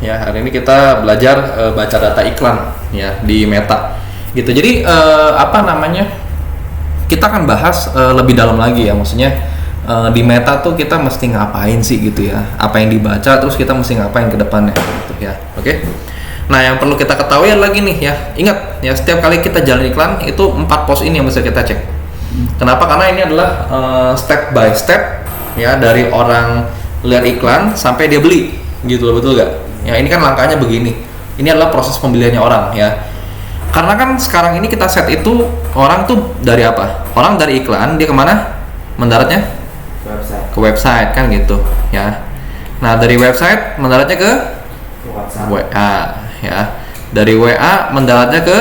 Ya, hari ini kita belajar baca data iklan ya di Meta. Gitu. Jadi apa namanya? Kita akan bahas lebih dalam lagi ya, maksudnya di Meta tuh kita mesti ngapain sih gitu ya. Apa yang dibaca terus kita mesti ngapain ke depannya gitu ya. Oke. Nah, yang perlu kita ketahui lagi nih ya. Ingat ya, setiap kali kita jalan iklan itu 4 pos ini yang mesti kita cek. Kenapa? Karena ini adalah step by step ya, dari orang lihat iklan sampai dia beli gitu loh, betul gak? Ya, ini kan langkahnya begini. Ini adalah proses pembeliannya orang ya. Karena kan sekarang ini kita set itu orang tuh dari apa? Orang dari iklan dia kemana? Mendaratnya? Ke website kan gitu ya. Nah, dari website mendaratnya ke WhatsApp. WA ya. Dari WA mendaratnya ke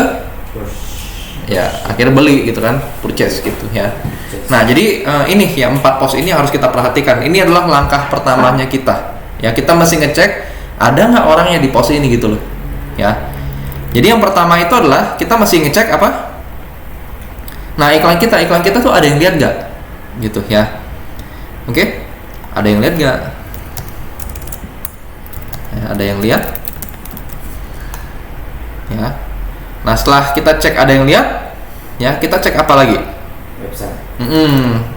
ya akhirnya beli gitu kan, purchase gitu ya. Nah, jadi ini ya 4 pos ini harus kita perhatikan. Ini adalah langkah pertamanya kita ya. Kita mesti ngecek ada nggak orangnya di pos ini gitu loh ya. Jadi yang pertama itu adalah kita mesti ngecek apa? Nah, iklan kita tuh ada yang lihat nggak gitu ya. Oke, ada yang lihat nggak ya, ada yang lihat ya. Nah, setelah kita cek ada yang lihat ya, kita cek apa lagi? Website.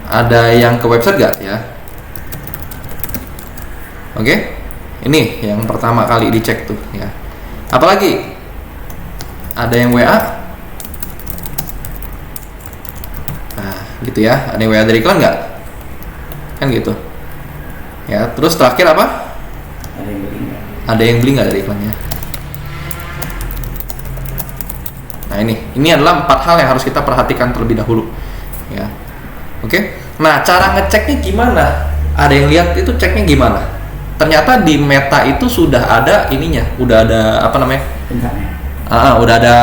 Ada yang ke website nggak ya? Oke, ini yang pertama kali dicek tuh ya. Apalagi? Ada yang WA? Nah, gitu ya. Ada yang WA dari iklan nggak? Kan gitu. Ya, terus terakhir apa? Ada yang beli nggak? Ada yang beli nggak dari iklannya? Nah, ini adalah 4 hal yang harus kita perhatikan terlebih dahulu. Ya, oke. Nah, cara ngeceknya gimana? Ada yang lihat itu ceknya gimana? Ternyata di Meta itu sudah ada ininya, udah ada apa namanya? Internet. Udah ada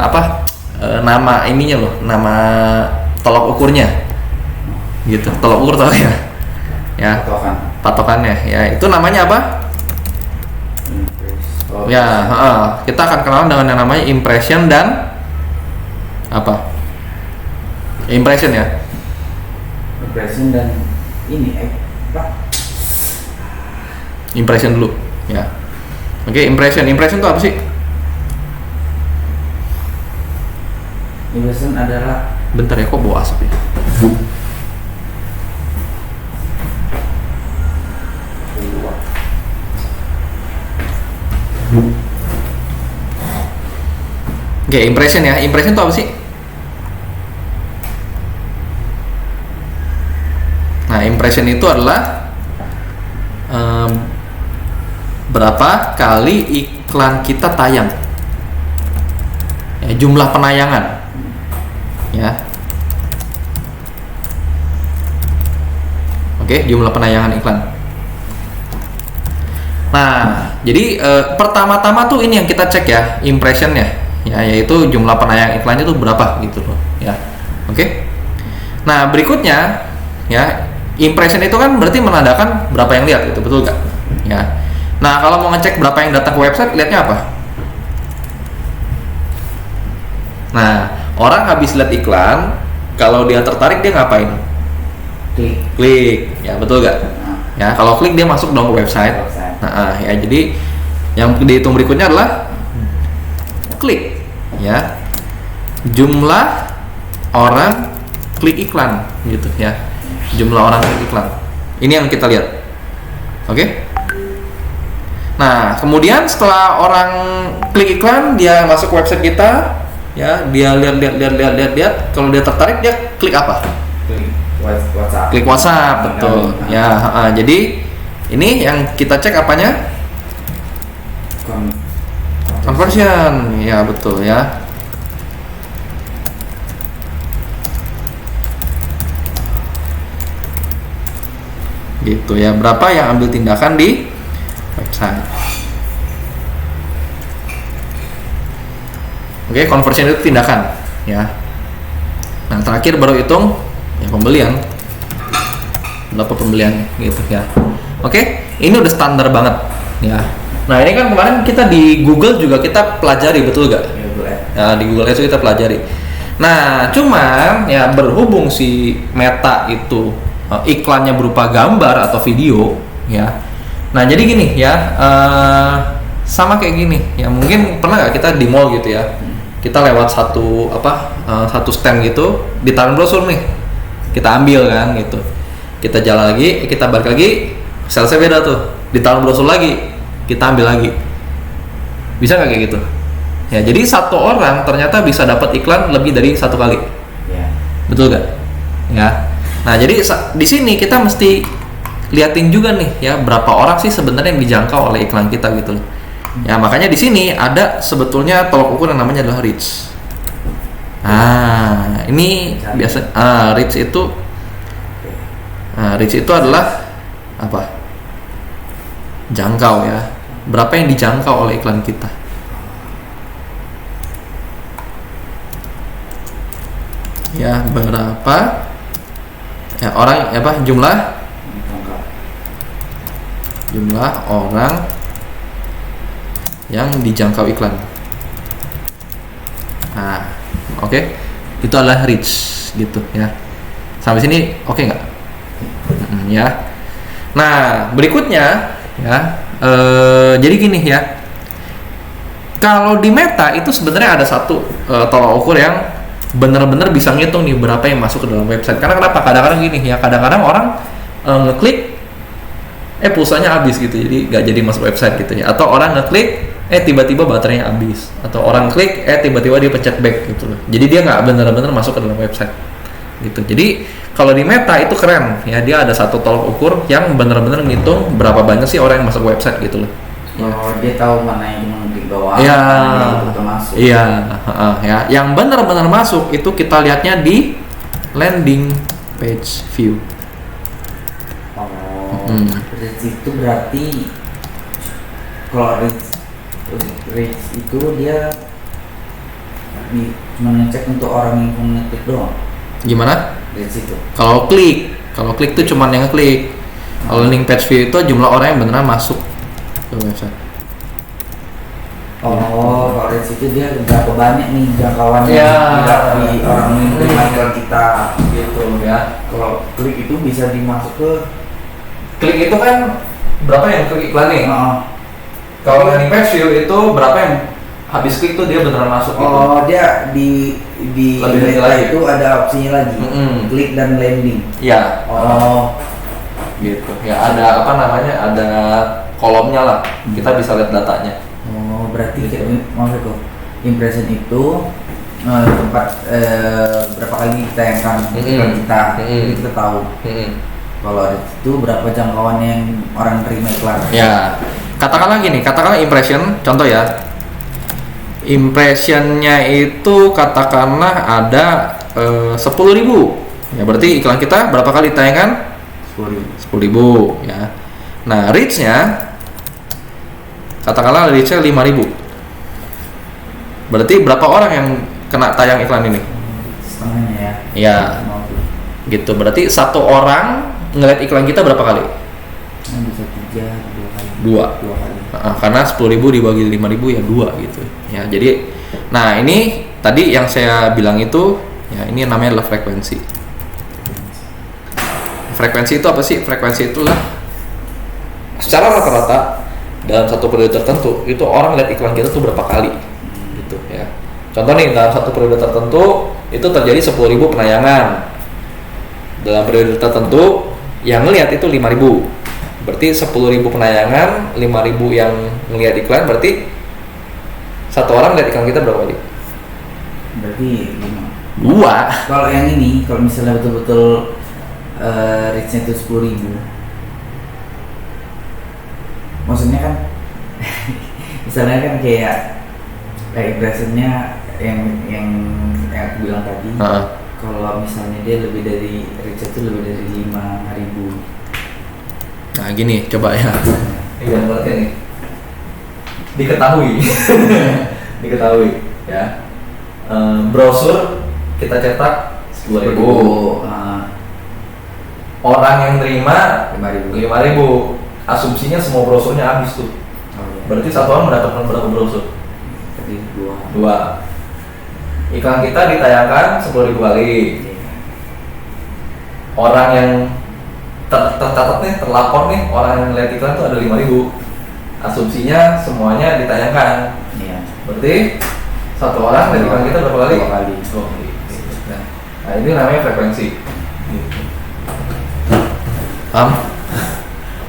apa? Nama ininya loh, nama tolok ukurnya, gitu. Tolok ukur tau ya? Ya. Patokannya, ya. Itu namanya apa? Ya, kita akan kenalan dengan yang namanya impression dan apa? Impression ya. Impression dan ini apa? Impression dulu, ya. Oke, impression itu apa sih? Impression adalah, Bentar ya, kok bawa asap ya? Oke, impression ya. Impression itu apa sih? Nah, impression itu adalah berapa kali iklan kita tayang, ya, jumlah penayangan ya. Oke, jumlah penayangan iklan. Nah, jadi pertama-tama tuh ini yang kita cek ya, impressionnya ya, yaitu jumlah penayang iklannya tuh berapa gitu loh ya. Oke. Nah, berikutnya ya, impression itu kan berarti menandakan berapa yang lihat, itu betul nggak ya. Nah, kalau mau ngecek berapa yang datang ke website, lihatnya apa? Nah, orang habis lihat iklan, kalau dia tertarik dia ngapain? Klik ya, betul nggak ya. Kalau klik dia masuk dong ke website. Nah, ya, jadi yang dihitung berikutnya adalah klik ya, jumlah orang klik iklan gitu ya, jumlah orang klik iklan. Ini yang kita lihat. Oke. Nah, kemudian setelah orang klik iklan, dia masuk ke website kita ya, dia lihat, kalau dia tertarik dia klik apa? WhatsApp. Klik WhatsApp, betul ya. Jadi ini yang kita cek apanya? Conversion ya, betul ya. Gitu ya, berapa yang ambil tindakan di website. Oke, conversion itu tindakan ya. Nah, terakhir baru hitung ya pembelian, berapa pembelian gitu ya. Oke, ini udah standar banget ya. Nah, ini kan kemarin kita di Google juga kita pelajari, betul gak? Ya, di Google itu kita pelajari. Nah, cuman ya berhubung si Meta itu iklannya berupa gambar atau video ya. Nah, jadi gini ya, sama kayak gini ya, mungkin pernah nggak kita di mall gitu ya, kita lewat satu stand gitu, ditaruh brosur nih, kita ambil kan gitu, kita jalan lagi, kita balik lagi, salesnya beda tuh, ditaruh brosur lagi, kita ambil lagi, bisa nggak kayak gitu ya? Jadi satu orang ternyata bisa dapat iklan lebih dari satu kali, betul nggak ya? Nah jadi di sini kita mesti liatin juga nih ya, berapa orang sih sebenarnya yang dijangkau oleh iklan kita gitu loh. Ya makanya di sini ada sebetulnya tolok ukur yang namanya adalah reach. Nah ini biasa reach itu adalah apa? Jangkau ya. Berapa yang dijangkau oleh iklan kita? Ya berapa? Ya orang jumlah orang yang dijangkau iklan. Nah, oke. Itu adalah reach gitu ya. Sampai sini oke nggak? Ya. Nah, berikutnya ya. Jadi gini ya. Kalau di Meta itu sebenarnya ada satu tolak ukur yang benar-benar bisa ngitung nih berapa yang masuk ke dalam website. Karena kenapa? Kadang-kadang gini ya, kadang-kadang orang ngeklik pulsanya habis gitu, jadi nggak jadi masuk website gitu ya. Atau orang ngeklik tiba-tiba baterainya habis, atau orang klik tiba-tiba dia pencet back gitu loh. Jadi dia nggak benar-benar masuk ke dalam website gitu. Jadi kalau di Meta itu keren ya, dia ada satu tolak ukur yang benar-benar ngitung berapa banyak sih orang yang masuk website gitu loh. Oh, dia tahu mana yang di bawah, iya, mana yang masuk. Iya, ya. Yang benar-benar masuk itu kita lihatnya di landing page view. Oh, reach itu berarti kalau reach itu dia cuma ngecek untuk orang yang ngeklik doang. Gimana? Reach itu. Kalau klik tuh cuma yang ngeklik. Kalau landing page view itu jumlah orang yang beneran masuk ke website. Oh, kalau reach itu dia berapa banyak nih jangkauannya di orang yang iklan kita gitu ya. Kalau klik itu bisa dimasuk ke Klik itu kan berapa yang klik iklan nih? Kalau landing page view itu berapa yang habis klik tuh dia beneran masuk gitu. Oh, dia di Meta itu ada opsinya lagi. Klik dan landing. Iya. Oh, gitu. Ya ada ada kolomnya lah. Kita bisa lihat datanya. Oh, berarti maksudku impression itu tempat berapa kali ditayangkan kita tahu. Kalau itu berapa jangkauan yang orang terima iklan? Ya, katakanlah impression, contoh ya. Impressionnya itu katakanlah ada 10.000. Ya berarti iklan kita berapa kali ditayangkan? 10.000 ya. Nah, reach-nya katakanlah reach-nya 5.000. Berarti berapa orang yang kena tayang iklan ini? Setengahnya ya. Iya. Gitu. Berarti satu orang ngeliat iklan kita berapa kali? Bisa 3, 2 kali. Karena 10.000 dibagi 5.000 ya 2 gitu. Ya, jadi nah ini tadi yang saya bilang itu ya, ini namanya adalah frekuensi. Frekuensi itu apa sih? Frekuensi itulah secara rata-rata dalam satu periode tertentu itu orang lihat iklan kita tuh berapa kali gitu ya. Contoh nih, dalam satu periode tertentu itu terjadi 10.000 penayangan. Dalam periode tertentu yang ngelihat itu 5.000. Berarti 10.000 penayangan, 5.000 yang ngelihat iklan, berarti satu orang lihat iklan kita berapa kali? Berarti 5. 2. Kalau yang ini, kalau misalnya betul-betul reach-nya itu 10.000, maksudnya kan misalnya kan kayak impressionnya yang aku bilang tadi, kalau misalnya dia lebih dari reach itu lebih dari 5.000. Nah gini, coba ya. Ini gambarnya nih. Diketahui ya. Brosur kita cetak 10.000. Orang yang terima 5.000. Asumsinya semua brosurnya habis tuh. Berarti satu orang mendapatkan berapa brosur? Jadi 2. Iklan kita ditayangkan 10.000 kali. Orang yang tercatat nih, terlapor nih, orang yang lihat iklan tuh ada 5.000. asumsinya semuanya ditayangkan. Iya. Berarti satu orang dari iklan kita berapa kali? 2 kali. Nah, ini namanya frekuensi. Paham?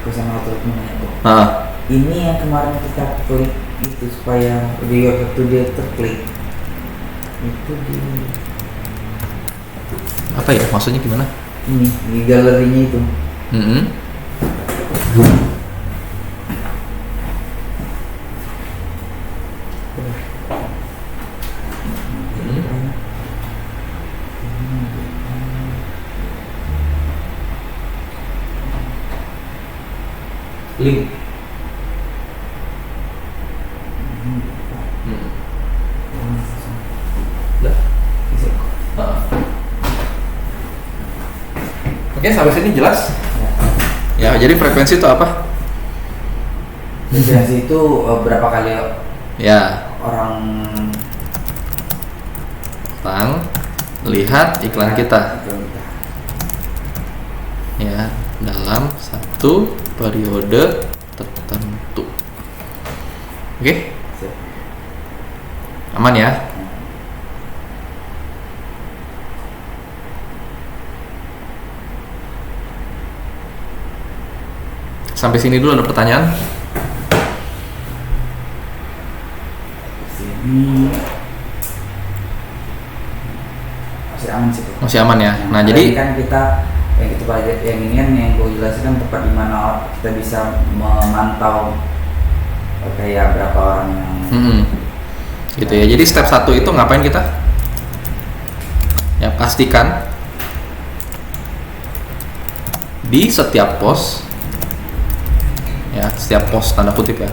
Aku sama output nanya kok. Nah, Ini yang kemarin kita klik itu supaya video itu dia terklik. Itu di apa ya? Maksudnya gimana? ini di galerinya itu. Link. Oke, sampai sini jelas? Ya, jadi frekuensi itu apa? Frekuensi itu berapa kali Ya, orang lihat iklan kita. Ya, dalam satu periode tertentu. Oke? Aman ya? Sampai sini dulu ada pertanyaan? Sini masih aman sih Bro. Masih aman ya. Nah, Ini jadi kan kita yang kita pelajari yang ini kan yang gue jelaskan tempat di mana kita bisa memantau kayak berapa orang yang gitu ya. Jadi step 1 itu ngapain kita? Ya, pastikan di setiap post, ya setiap post tanda kutip ya,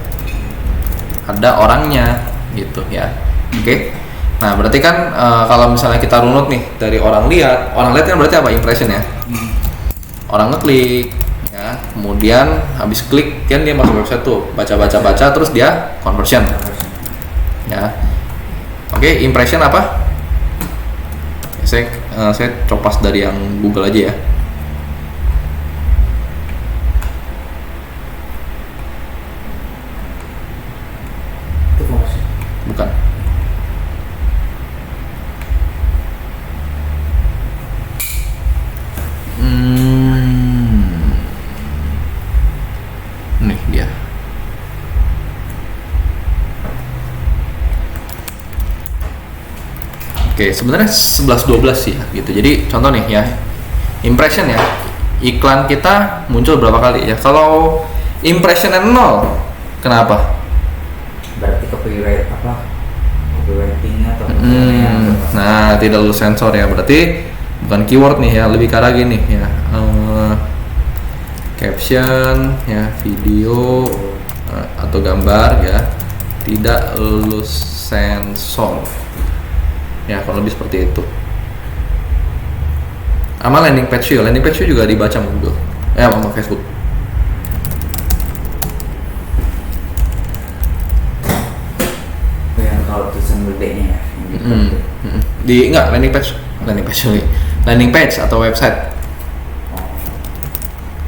ada orangnya gitu ya. Oke. Nah, berarti kan kalau misalnya kita runut nih dari orang lihat kan berarti apa? Impression ya. Orang ngeklik ya, kemudian habis klik kan dia masuk website tuh, baca terus dia conversion. Ya. Oke, impression apa? Saya copas dari yang Google aja ya. itu fokus. Bukan. Nih dia. Oke, sebenarnya 11-12 sih ya, gitu. Jadi contoh nih ya, impression ya, iklan kita muncul berapa kali ya? Kalau impressionnya 0, kenapa? Berarti copywritingnya atau Nah, tidak lulus sensor ya, berarti bukan keyword nih ya, lebih ke arah gini ya, caption ya, video atau gambar ya, tidak lulus sensor ya, kalau lebih seperti itu. Sama landing page juga dibaca sama Google sama Facebook. yang kalau tulisan gedenya ya Landing page atau website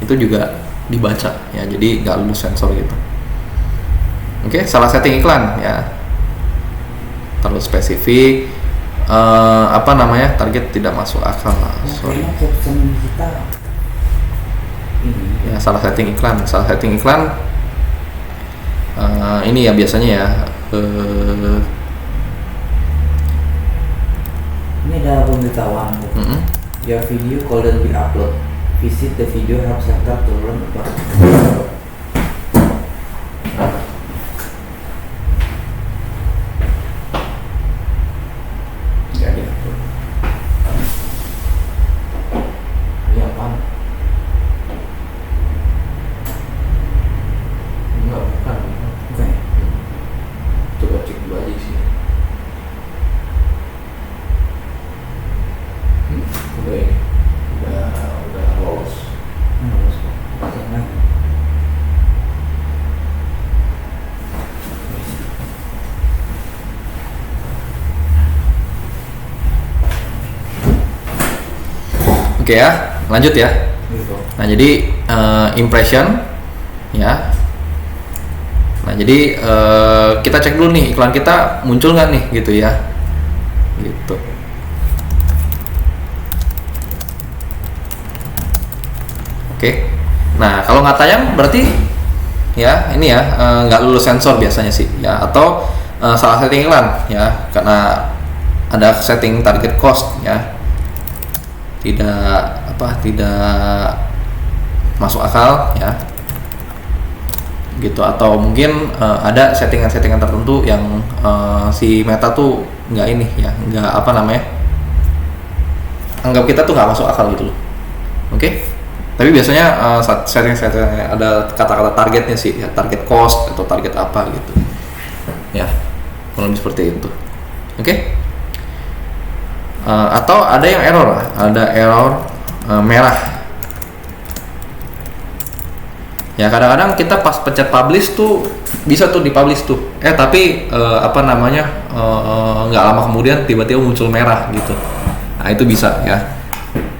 itu juga dibaca ya, jadi nggak lulus sensor gitu. Oke, salah setting iklan ya, terlalu spesifik, target tidak masuk akal. Sorry caption kita ini ya, salah setting iklan ini ya biasanya ya, ini ada pemberitahuan your video couldn't be upload, visit the video help center to learn about nggak ada ini apaan? Bukan. bukan ya? Coba cek dulu aja sih. Udah ini, udah lolos. Harus pakai lagi. Oke ya, lanjut ya. Gitu. Nah, jadi impression ya. Nah, Nah, jadi kita cek dulu nih iklan kita muncul nggak nih gitu ya. Gitu. Oke. Nah, kalau nggak tayang berarti ya ini ya nggak lulus sensor biasanya sih ya, atau salah setting iklan ya, karena ada setting target cost ya, tidak masuk akal ya gitu, atau mungkin ada settingan-settingan tertentu yang si Meta tuh nggak ini ya, nggak anggap kita tuh nggak masuk akal gitu loh. Oke. Tapi biasanya setting ada kata-kata targetnya sih ya, target cost atau target apa gitu ya, kalau seperti itu. Oke. Atau ada yang error, merah ya. Kadang-kadang kita pas pencet publish tuh bisa tuh dipublish tuh, tapi nggak lama kemudian tiba-tiba muncul merah gitu. Nah, itu bisa ya.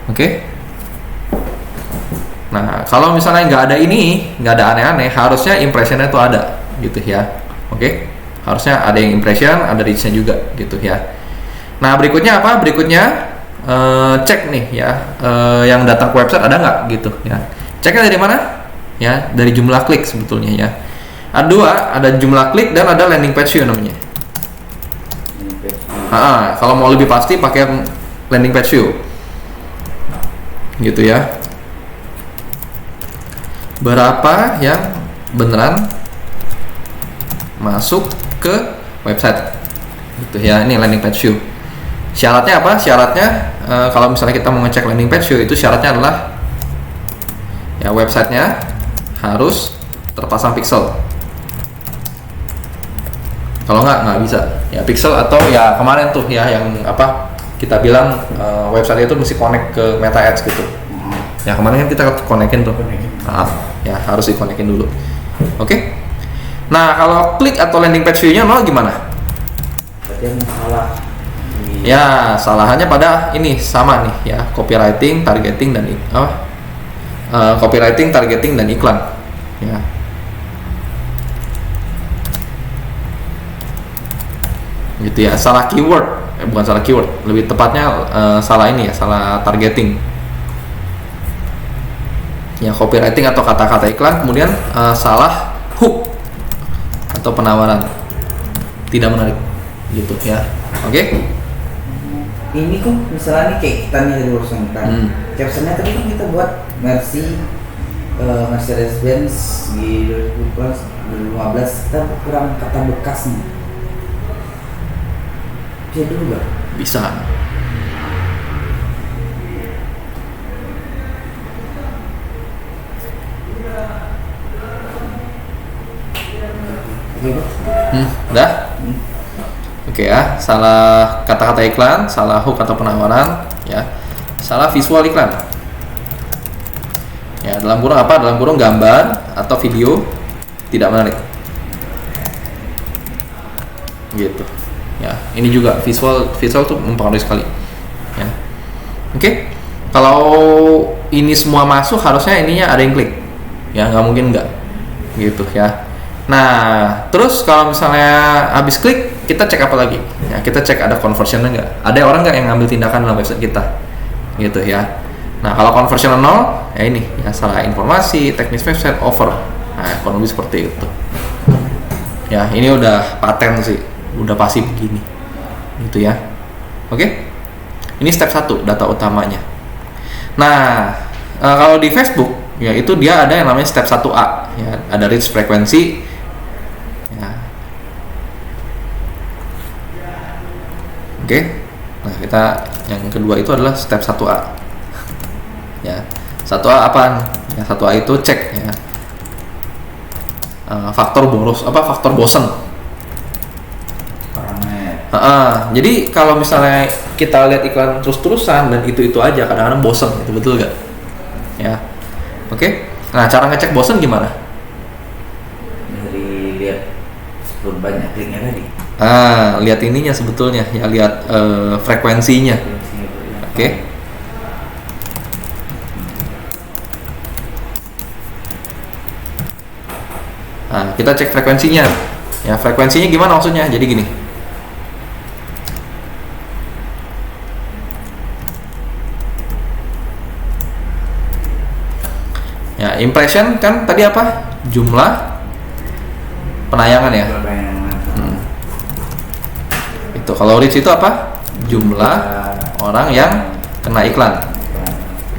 Oke. Nah, kalau misalnya nggak ada aneh-aneh, harusnya impressionnya tuh ada gitu ya. Oke. Harusnya ada yang impression, ada reach-nya juga gitu ya. Nah, berikutnya apa? Berikutnya cek nih ya, yang datang ke website ada nggak gitu ya. Ceknya dari mana? Ya, dari jumlah klik sebetulnya ya. Ada dua, ada jumlah klik dan ada landing page view namanya. Kalau mau lebih pasti pakai landing page view gitu ya. Berapa yang beneran masuk ke website gitu ya. Ini landing page view. Syaratnya apa? Syaratnya kalau misalnya kita mau ngecek landing page view, itu syaratnya adalah ya websitenya harus terpasang pixel. Kalau nggak bisa ya pixel, atau ya kemarin tuh ya yang kita bilang website itu mesti connect ke Meta Ads gitu ya. Kemarin kan kita connectin tuh. Ya harus dikonekin dulu. Oke. Nah, kalau klik atau landing page view-nya nol gimana? Berarti yang salah. Ya, salahannya pada ini sama nih ya, copywriting, targeting dan copywriting, targeting dan iklan. Ya. Gitu ya, salah keyword. Bukan salah keyword, lebih tepatnya salah ini ya, salah targeting. Ya, copywriting atau kata-kata iklan, kemudian salah hook atau penawaran, tidak menarik gitu ya. Oke. Ini kok misalnya nih kayak kita nih dari urusan kita, captionnya tadi kan kita buat Mercedes-Benz di 2015, kita kurang kata bekasnya. Bisa dulu nggak? Bisa. Udah? Oke ya, salah kata-kata iklan, salah hook atau penawaran, ya, salah visual iklan. Ya, dalam kurung apa? Dalam kurung gambar atau video tidak menarik. Gitu. Ya, ini juga visual tuh mempengaruhi sekali. Ya. Oke. Kalau ini semua masuk, harusnya ininya ada yang klik. Ya, nggak mungkin nggak. Gitu ya. Nah, terus kalau misalnya habis klik, kita cek apa lagi? Ya, kita cek ada conversionnya nggak? Ada orang nggak yang ngambil tindakan dalam website kita? Gitu ya. Nah, kalau conversion 0, ya ini ya, salah informasi, teknis website, over. Nah, kurang lebih seperti itu. Ya, ini udah paten sih, udah pasti begini. Gitu ya. Oke? Ini step 1, data utamanya. Nah, kalau di Facebook, ya itu dia ada yang namanya step 1A, ya, ada reach frekuensi. Ya. Oke. Nah, kita yang kedua itu adalah step 1A. Ya, 1A apaan? Ya, 1A itu cek ya. Faktor bosen. Jadi kalau misalnya kita lihat iklan terus-terusan dan itu aja, kadang-kadang bosen, itu betul gak? Ya, oke. Nah, cara ngecek bosen gimana? Dari lihat banyak kliknya tadi. Lihat ininya sebetulnya, ya lihat frekuensinya. Oke. Nah, kita cek frekuensinya. Ya, frekuensinya gimana maksudnya? Jadi gini. Ya, impression kan tadi apa? Jumlah penayangan ya. Itu kalau reach itu apa? Jumlah orang yang kena iklan.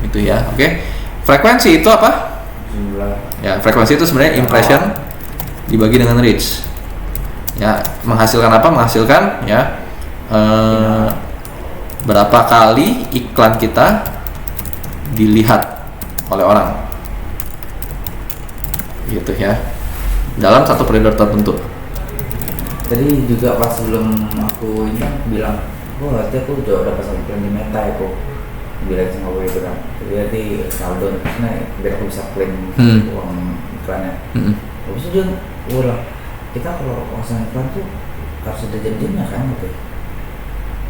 Itu ya. Oke. Frekuensi itu apa? Jumlah. Ya, frekuensi itu sebenarnya impression dibagi dengan reach. Ya, menghasilkan apa? Menghasilkan ya berapa kali iklan kita dilihat oleh orang. Gitu ya. Dalam satu periode tertentu. Tadi juga pas sebelum aku ini bilang, berarti aku udah pasang iklan di Meta ya kok. Bilang sama gue itu kan. Jadi nanti saldo karena biar aku bisa klaim uang iklannya. Habis itu dia bilang, kita kalau pasang iklan tuh harus ada jam-jamnya kan gitu.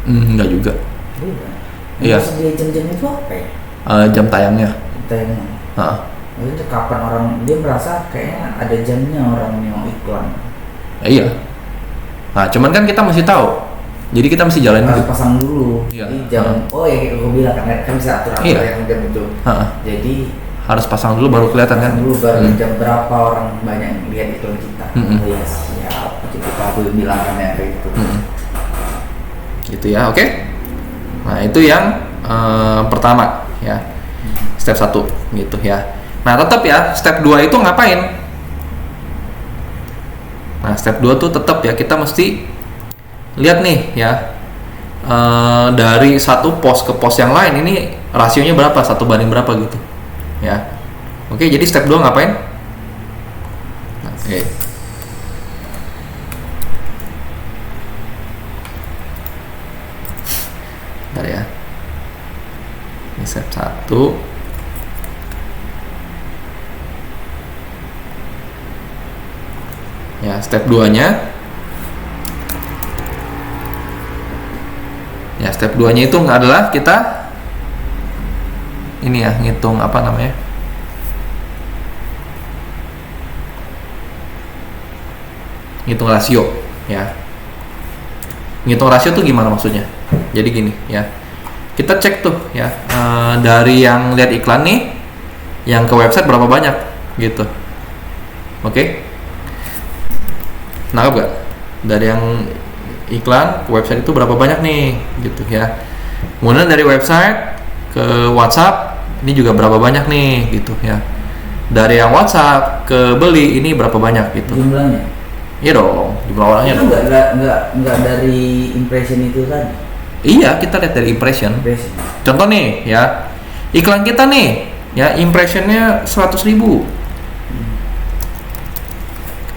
Enggak juga. Bukan. Iya. Maksud dia jam-jamnya itu apa ya? Jam tayangnya. Tayangnya. Maksudnya kapan orang dia merasa kayaknya ada jamnya orang yang iklan. Iya. Nah, cuman kan kita masih tahu. Jadi kita mesti jalanin harus pasang dulu. Iya. Jadi jam oh ya kayak gue bilang kan bisa atur Iya. yang jam itu. Jadi harus pasang dulu baru kelihatan kan. Dulu baru jam berapa orang banyak yang lihat iklan kita. Oh ya siap. Jadi aku bilang kan ya kayak gitu. Gitu ya, oke. Nah, itu yang pertama ya. Step 1 gitu ya. Nah, tetap ya, step 2 itu ngapain? Nah, step 2 tuh tetap ya, kita mesti lihat nih ya, dari satu pos ke pos yang lain ini rasionya berapa, 1 banding berapa gitu ya. Oke, jadi step 2 ngapain? Oke. Bentar ya, ini step 1. Ya, step 2-nya. Ya, step 2-nya itu adalah kita ini ya, ngitung apa namanya? Ngitung rasio ya. Ngitung rasio tuh gimana maksudnya? Jadi gini ya. Kita cek tuh ya, dari yang lihat iklan nih yang ke website berapa banyak gitu. Oke? Nangkap gak? Dari yang iklan ke website itu berapa banyak nih gitu ya. Kemudian dari website ke WhatsApp ini juga berapa banyak nih gitu ya. Dari yang WhatsApp ke beli ini berapa banyak gitu. Jumlahnya? Iya dong, jumlah orangnya itu dong. Enggak dari impression itu tadi. Iya, kita lihat dari impression. Contoh nih ya, iklan kita nih ya impressionnya 100.000.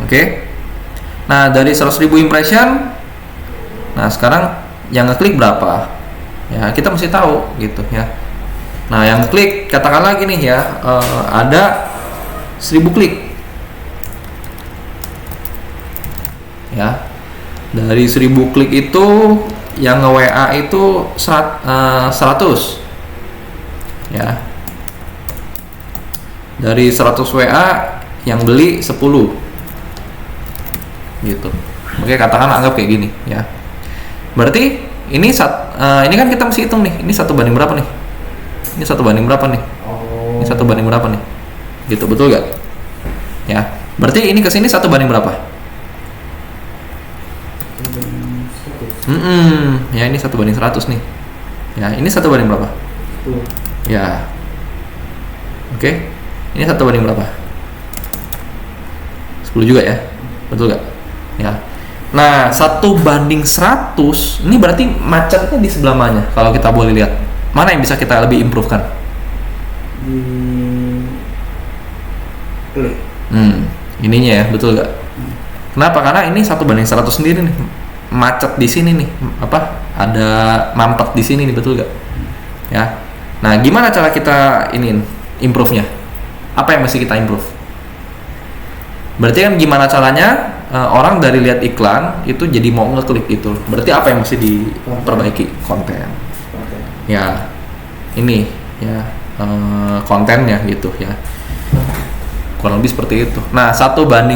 Oke. Nah, dari 100.000 impression, nah sekarang yang ngeklik berapa? Ya, kita mesti tahu gitu ya. Nah, yang klik katakan lagi nih ya, ada 1.000 klik. Ya. Dari 1.000 klik itu yang nge-WA itu 100. Ya. Dari 100 WA yang beli 10. Gitu. Oke, katakan anggap kayak gini ya. Berarti ini ini kan kita mesti hitung nih. Ini 1 banding berapa nih? Ini 1 banding berapa nih? Ini 1 banding berapa nih? Gitu, betul gak? Ya. Berarti ini ke sini 1 banding berapa? Ya ini 1 banding 100 nih. Ya, ini 1 banding berapa? Ya. Oke. Ini 1 banding berapa? 10 juga ya. Betul gak? Ya. Nah, 1 banding 100 ini berarti macetnya di sebelah mana? Kalau kita boleh lihat. Mana yang bisa kita lebih improve kan? Klik. Ininya ya, betul gak? Kenapa? Karena ini 1 banding 100 sendiri nih. Macet di sini nih. Apa? Ada mampet di sini nih, betul gak? Ya. Nah, gimana cara kita improve-nya? Apa yang mesti kita improve? Berarti kan gimana caranya orang dari lihat iklan itu jadi mau ngeklik itu. Berarti apa yang mesti diperbaiki? Konten. Ya. Ini ya kontennya gitu ya. kurang lebih seperti itu. Nah 1:100,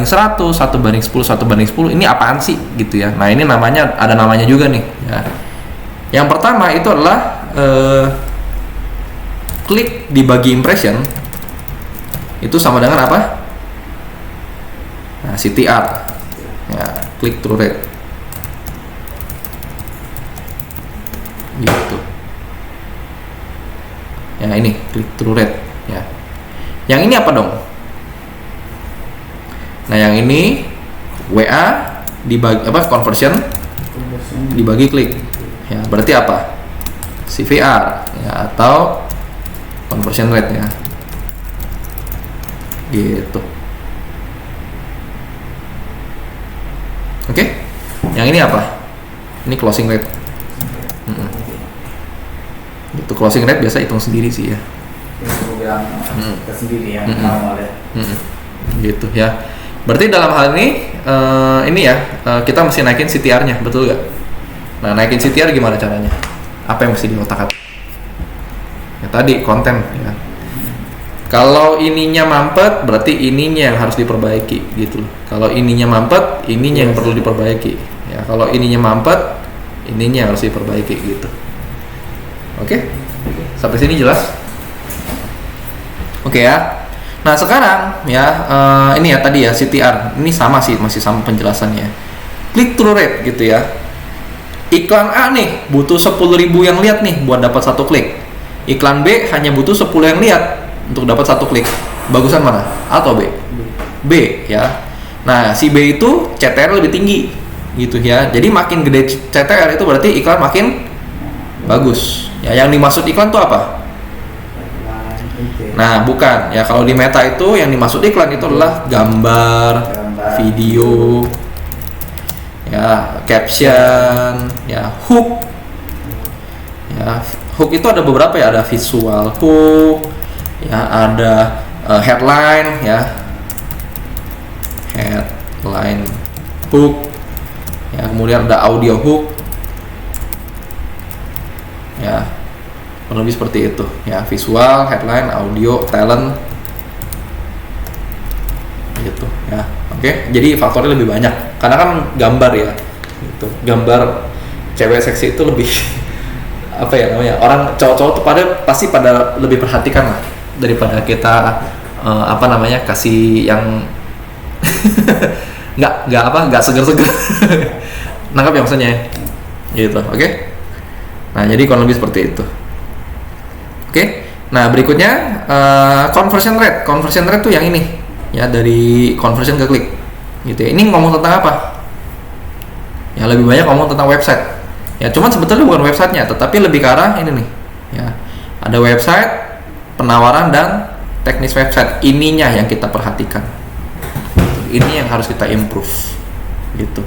1:10, 1:10 ini apaan sih gitu ya. Nah ini namanya, ada namanya juga nih ya. Yang pertama itu adalah klik dibagi impression itu sama dengan apa? Nah, CTR ya, click through rate gitu ya. Ini click through rate ya. Yang ini apa dong? Nah yang ini WA dibagi apa, conversion dibagi klik ya, berarti apa? CVR ya, atau conversion rate ya gitu. Oke. Yang ini apa? Ini closing rate. Itu closing rate biasa hitung sendiri sih ya. Aku bilang tersendiri ya, normal ya. Gitu ya. Berarti dalam hal ini kita mesti naikin CTR-nya, betul nggak? Nah, naikin CTR gimana caranya? Apa yang mesti diotak-atik? Ya tadi konten ya. Kalau ininya mampet, berarti ininya yang harus diperbaiki gitu. Kalau ininya mampet, ininya yang perlu diperbaiki. Ya, kalau ininya mampet, ininya yang harus diperbaiki gitu. Oke? Sampai sini jelas? Oke ya. Nah sekarang ya ini ya tadi ya CTR. Ini sama sih, masih sama penjelasannya. Click through rate gitu ya. Iklan A nih butuh 10.000 yang lihat nih buat dapat 1 klik. Iklan B hanya butuh 10 yang lihat untuk dapat 1 klik. Bagusan mana? A atau B? B ya. Nah si B itu CTR lebih tinggi gitu ya. Jadi makin gede CTR itu berarti iklan makin bagus. Ya yang dimaksud iklan tuh apa? Nah bukan ya, kalau di Meta itu yang dimaksud iklan itu adalah gambar, video, ya caption, ya hook. Ya hook itu ada beberapa ya, ada visual hook, ya ada headline ya, headline hook, ya kemudian ada audio hook, ya kurang lebih seperti itu ya, visual, headline, audio, talent gitu ya. Oke, jadi faktornya lebih banyak karena kan gambar ya gitu. Gambar cewek seksi itu lebih apa ya namanya, orang cowok-cowok tuh pasti pada lebih perhatikan lah daripada kita apa namanya kasih yang nggak seger-seger. Nangkap ya maksudnya gitu. Oke. Nah jadi kurang lebih seperti itu. Oke. Nah berikutnya conversion rate. Conversion rate tuh yang ini ya, dari conversion ke klik gitu ya. Ini ngomong tentang apa? Ya lebih banyak ngomong tentang website. Ya cuman sebetulnya bukan websitenya, tetapi lebih ke arah ini nih. Ya ada website, penawaran dan teknis website. Ininya yang kita perhatikan. Ini yang harus kita improve gitu.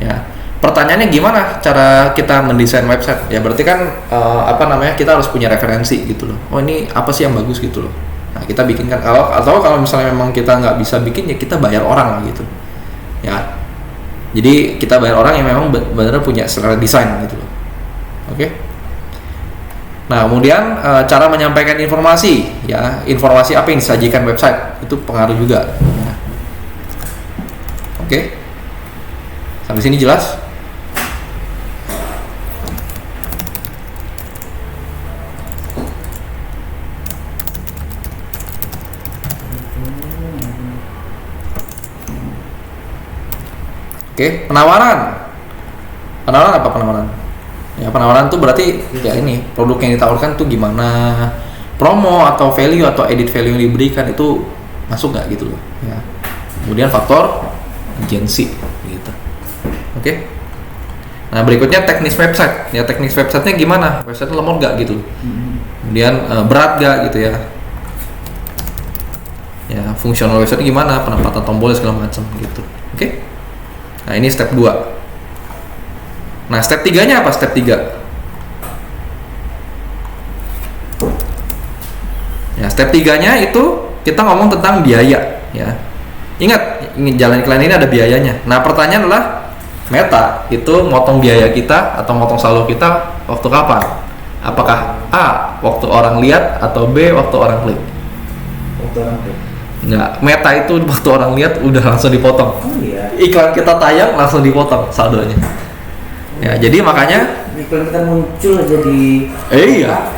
Ya. Pertanyaannya gimana cara kita mendesain website? Ya berarti kan kita harus punya referensi gitu loh. Oh ini apa sih yang bagus gitu loh. Nah kita bikinkan, atau kalau misalnya memang kita nggak bisa bikin ya kita bayar orang lah gitu. Ya. Jadi kita bayar orang yang memang benar-benar punya selera desain gitu loh. Oke. Nah kemudian cara menyampaikan informasi, ya informasi apa yang disajikan website itu pengaruh juga. Ya. Oke. Sampai sini jelas? Oke, penawaran. Penawaran apa penawaran? Ya penawaran tuh berarti ya ini produk yang ditawarkan tuh gimana, promo atau value atau edit value yang diberikan itu masuk nggak gitu loh. Ya. Kemudian faktor agency gitu. Oke. Nah berikutnya teknis website. Ya teknis websitenya gimana? Website lemot nggak gitu. Kemudian berat nggak gitu ya. Ya fungsional website gimana? Penempatan tombol segala macam gitu. Oke. Nah ini step 2. Nah step 3-nya apa? Step 3 ya, step 3-nya itu kita ngomong tentang biaya ya. Ingat jalan iklan ini ada biayanya. Nah pertanyaan adalah Meta itu motong biaya kita atau motong saldo kita waktu kapan? Apakah A waktu orang lihat atau B waktu orang klik? Waktu orang klik. Nggak, Meta itu waktu orang lihat udah langsung dipotong. Oh iya. Iklan kita tayang langsung dipotong saldonya. Ya, jadi makanya iklan kita muncul jadi iya.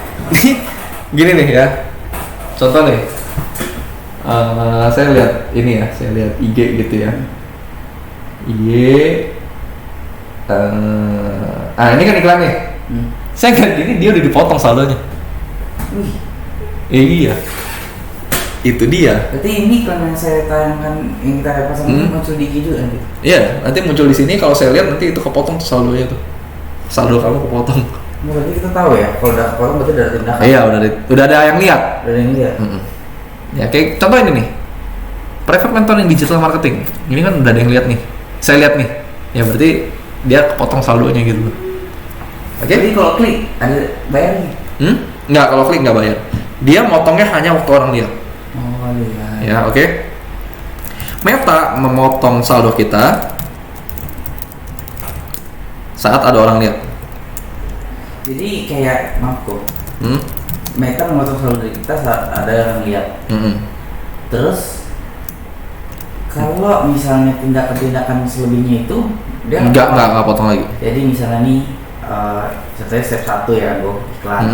Gini nih ya. Contoh nih. Saya lihat ini ya, saya lihat IG gitu ya. IG ini kan iklan nih. Saya nggak gini dia udah dipotong saldonya. Wih. Iya. Itu dia. Berarti ini iklan yang saya tayangkan yang kita repasang muncul di IG juga gitu. Iya, nanti muncul di sini. Kalau saya lihat nanti itu kepotong tuh saldonya tuh. Saldo kamu kepotong. Berarti kita tahu ya, kalau udah kepotong berarti udah ada tindakan. Iya, udah ada yang lihat. Udah ada yang lihat. Ya, kayak contoh ini nih. Private mentoring digital marketing. Ini kan udah ada yang lihat nih. Saya lihat nih. Ya berarti dia kepotong saldonya gitu. Oke? Jadi kalau klik ada bayarnya? Nggak, kalau klik nggak bayar. Dia motongnya hanya waktu orang lihat. Oh iya. Ya, oke. Meta memotong saldo kita saat ada orang lihat. Jadi kayak maaf kok. Meta memotong saldo kita saat ada yang lihat. Terus kalau misalnya tindakan-tindakan selebihnya itu dia nggak potong lagi. Jadi misalnya nih contohnya step 1 ya, gue iklan.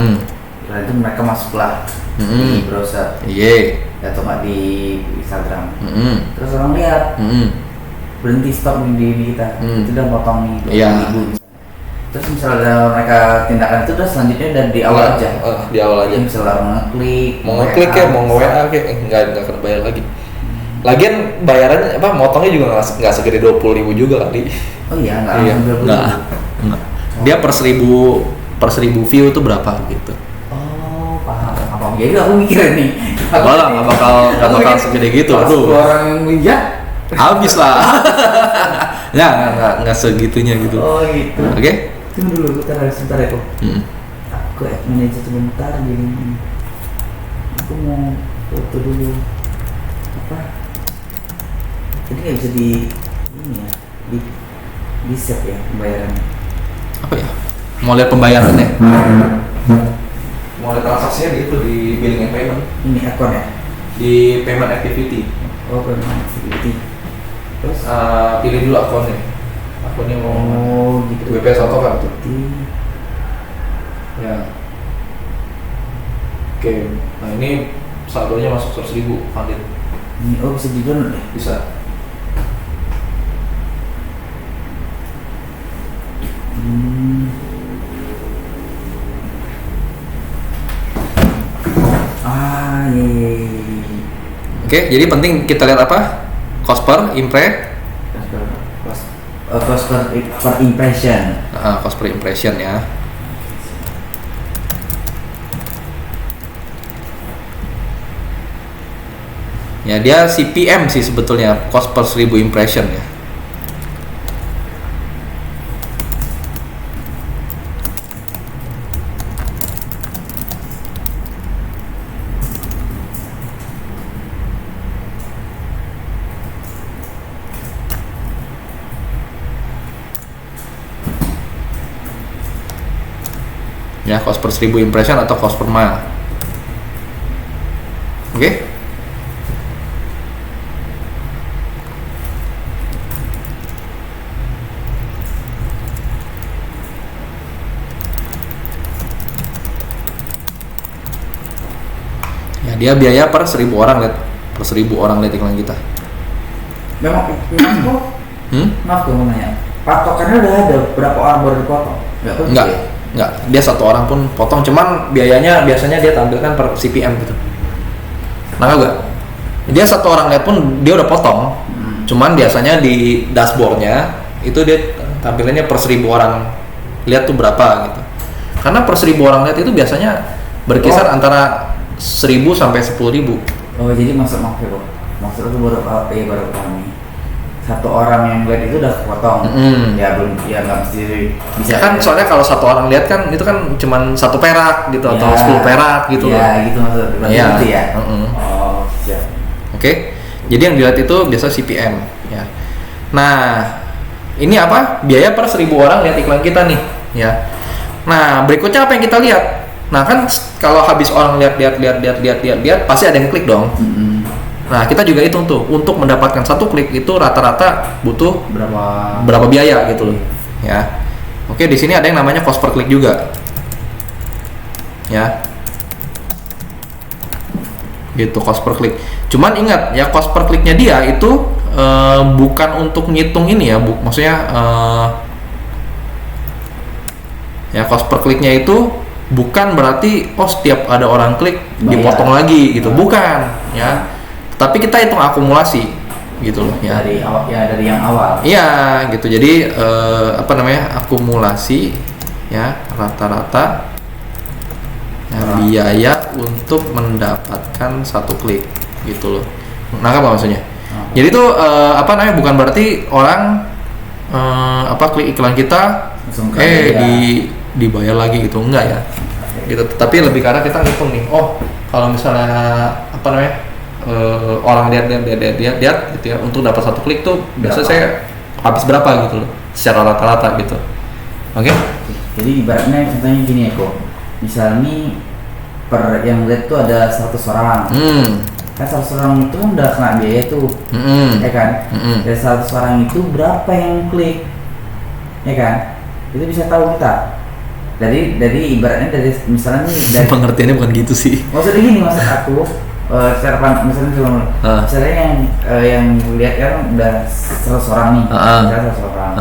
Iklan itu mereka masuklah di browser. Iya. Atau nggak di Instagram. Terus orang lihat. Berhenti stop di kita. Itu udah potong nih 20.000. Terus misalnya mereka tindakan itu udah selanjutnya dan di awal aja. Di awal aja. Misalnya orang ngeklik, mau ngeklik ya, mau nge-WA kayak nggak kena bayar lagi. Lagian bayarannya motongnya juga nggak segede 20.000 juga kali. Oh iya, nggak. Dia per 1000 view itu berapa gitu. Oh, paham. Apa? Jadi aku mikir nih. Nggak bakal segede gitu. Aduh. Orang lihat habis lah. nggak segitunya gitu. Oh gitu. Oke? Tunggu dulu, sebentar ya kok. Aku manajer sebentar jadi. Aku mau foto dulu. Apa? Jadi nggak bisa di ini ya, di save ya pembayarannya. Apa ya? Mau lihat pembayarannya? Mau lihat transaksinya di itu di billing and payment. Ini akun ya? Di payment activity. Oh, payment activity. Terus pilih dulu akunnya. Akunnya mau gitu. BPS atau kan tuh? Ya. Oke. Nah ini saldonya masuk 100.000 funded. Ini bisa di-download ya? Bisa. Iya. Oke, jadi penting kita lihat apa? Cost per cost per impression. Cost per impression ya. Ya dia CPM sih sebetulnya, cost per 1000 impression ya. Ya, cost per 1000 impression atau cost per mile. Oke? Ya, dia biaya per 1000 orang lihat, per 1000 orang lihat iklan kita. Memang kok? Maaf gue mau nanya. Patokannya udah ada berapa orang baru dipotong? Enggak, dia satu orang pun potong, cuman biayanya biasanya dia tampilkan per CPM gitu. Nangkap gak? Dia satu orang lihat pun dia udah potong, cuman biasanya di dashboardnya itu dia tampilannya per 1000 orang lihat tuh berapa gitu. Karena per 1000 orang lihat itu biasanya berkisar antara 1000 sampai 10.000. Oh jadi maksudnya itu baru paham nih. Satu orang yang lihat itu udah kepotong. Ya belum, ya nggak mesti bisa. Ya kan soalnya kalau satu orang lihat kan itu kan cuman 1 perak gitu atau 10 perak gitu. Ya gitu maksudnya. Iya. Gitu ya. Oh siap. Oke. Jadi yang dilihat itu biasa CPM ya. Nah ini apa? Biaya per 1000 orang lihat iklan kita nih ya. Nah berikutnya apa yang kita lihat? Nah kan kalau habis orang lihat pasti ada yang klik dong. Nah, kita juga hitung tuh untuk mendapatkan satu klik itu rata-rata butuh berapa biaya gitu loh. Ya. Oke, di sini ada yang namanya cost per klik juga. Ya. Gitu, cost per klik. Cuman ingat ya, cost per kliknya dia itu bukan untuk ngitung ini ya, maksudnya ya cost per kliknya itu bukan berarti setiap ada orang klik dipotong lagi gitu, bukan ya. Tapi kita hitung akumulasi gitu loh ya. Dari yang awal. Iya gitu. Jadi akumulasi ya rata-rata ya, biaya untuk mendapatkan satu klik gitu loh. Nah, apa maksudnya? Jadi itu bukan berarti orang klik iklan kita dibayar lagi gitu, enggak ya. Gitu. Tapi lebih karena kita ngitung nih. Kalau misalnya orang lihat gitu ya, untuk dapat satu klik tuh biasa saya habis berapa gitu loh secara rata-rata gitu. Oke? Jadi ibaratnya contohnya gini ya kok, misalnya per yang lihat tuh ada 100 orang, kan 100 orang itu udah kena biaya tuh, ya kan? Dari 100 orang itu berapa yang klik, ya kan? Itu bisa tahu kita. Dari ibaratnya dari misalnya dari pengertiannya bukan gitu sih. Maksudnya gini, maksud aku misalnya yang lihat kan udah 100 orang nih, 100 orang.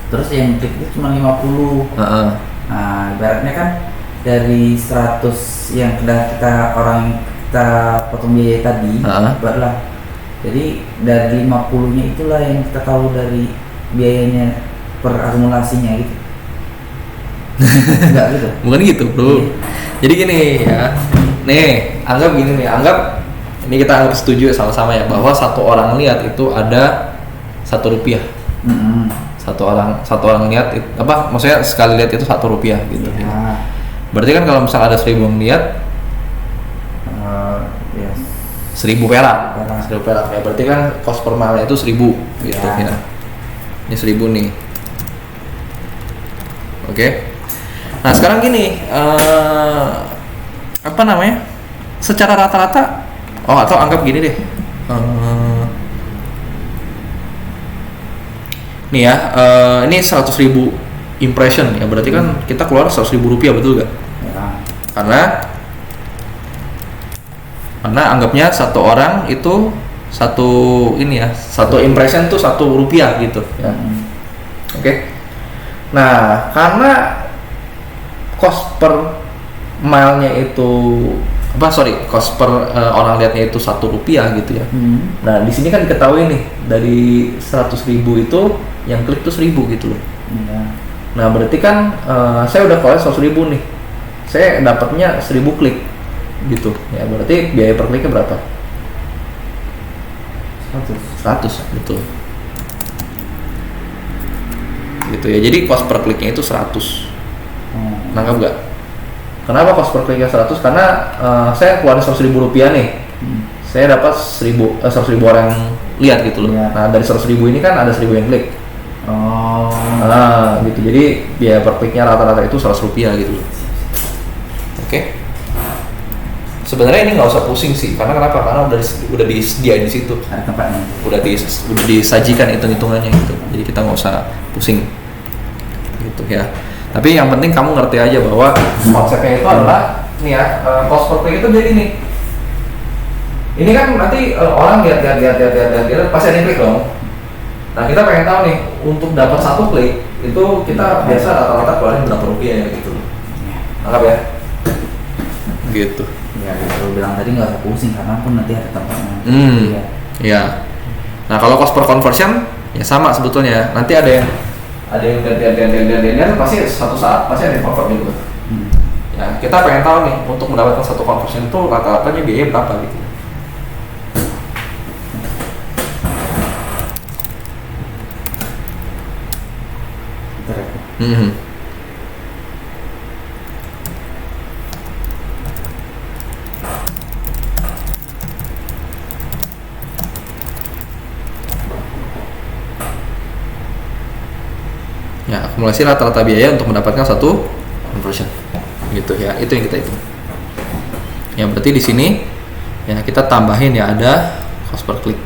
Terus yang klik itu cuma 50. Nah, ibaratnya kan dari 100 yang kita potong biaya tadi, barulah. Jadi dari 50-nya itulah yang kita tahu dari biayanya per akumulasinya gitu. Enggak gitu. Bukan gitu, Bro. Jadi gini ya. Nih, anggap gini nih, ini kita anggap setuju sama-sama ya bahwa satu orang lihat itu ada Rp1. Satu orang lihat maksudnya sekali lihat itu Rp1 gitu. Ya. Berarti kan kalau misal ada 1000 yang lihat 1000 perak. 1000 perak ya. Berarti kan cost per mile itu 1000 gitu ya. Ini 1000 nih. Oke. Nah, sekarang gini, secara rata-rata atau anggap gini deh, nih ya, ini 100.000 impression ya, berarti kan kita keluar 100.000 rupiah, betul gak? Ya. Karena anggapnya satu orang itu satu impression tuh Rp1 gitu ya. Oke. Nah, karena cost per mile-nya itu cost per orang lihatnya itu Rp1 gitu ya. Nah, di sini kan diketahui nih dari 100.000 itu yang klik tuh 1000 gitu loh. Nah, berarti kan saya udah keluar 100.000 nih. Saya dapatnya 1000 klik gitu. Ya, berarti biaya per kliknya berapa? 100, betul. Gitu ya. Jadi cost per kliknya itu 100. Nangkap nggak? Kenapa cost per kliknya 100? Karena saya keluarin Rp100.000 nih. Saya dapat 100.000 orang yang lihat gitu loh. Nah, dari 100.000 ini kan ada 1000 yang klik. Nah, gitu. Jadi biaya per kliknya rata-rata itu Rp100 gitu loh. Oke. Sebenarnya ini nggak usah pusing sih. Karena kenapa? Karena udah disediain di situ. Ada tempatnya. Udah disajikan hitung-hitungannya gitu. Jadi kita nggak usah pusing. Gitu ya. Tapi yang penting kamu ngerti aja bahwa konsepnya itu adalah nih ya, cost per klik itu jadi nih. Ini kan nanti orang lihat pasti ada yang klik dong. Nah, kita pengen tahu nih untuk dapat satu klik itu kita biasa rata-rata keluarin berapa rupiah ya gitu. Anggap ya. Gitu. Ya, kalau bilang tadi nggak usah pusing karena pun nanti ada tempatnya. Iya. Nah, kalau cost per conversion ya sama sebetulnya. Nanti ada yang pasti satu saat pasti ada yang convert juga. Ya, kita pengen tahu nih untuk mendapatkan satu conversion itu rata-ratanya biaya berapa gitu. Ya, akumulasi rata-rata biaya untuk mendapatkan satu conversion gitu ya, itu yang kita hitung ya. Berarti di sini Ya, kita tambahin ya, ada cost per klik.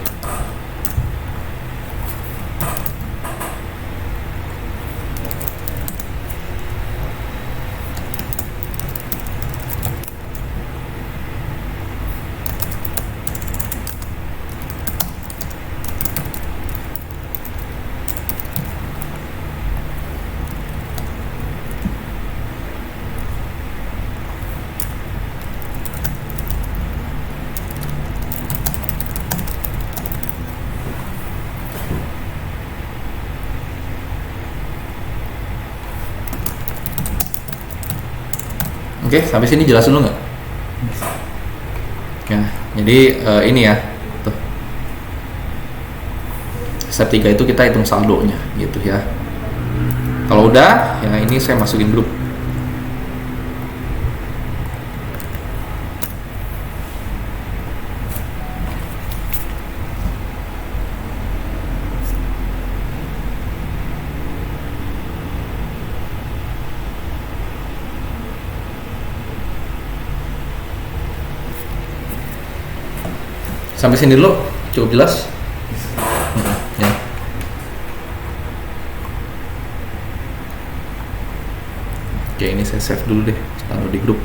Oke, sampai sini jelas dulu nggak? Ya, jadi ini ya, tuh. Step 3 itu kita hitung saldonya, gitu ya. Kalau udah, ya ini saya masukin grup. Sampai sini dulu, cukup jelas? Ya. Oke, ini saya save dulu deh, taruh di grup.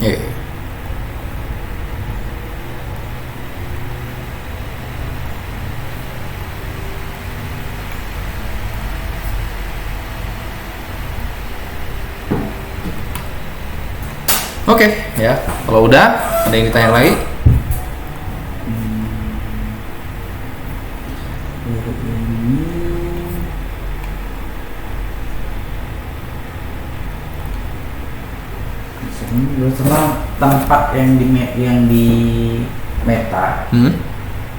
Yeah. Oke, ya. Kalau udah, ada yang ditanya lagi? Sama tempat yang di meta,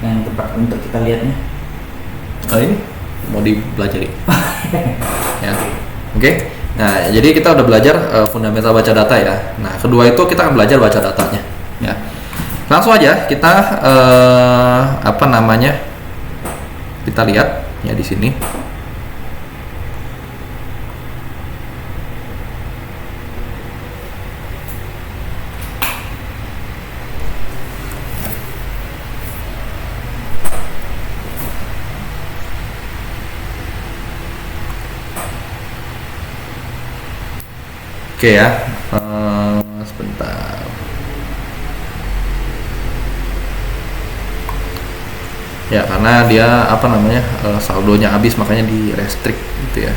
yang tempat untuk kita lihatnya. Kali ini mau dipelajari. Ya, oke. Nah, jadi kita udah belajar fundamental baca data ya. Nah, kedua itu kita akan belajar baca datanya. Ya, langsung aja kita kita lihat ya di sini. Oke ya, sebentar. Ya karena dia saldonya habis makanya di restrict gitu ya.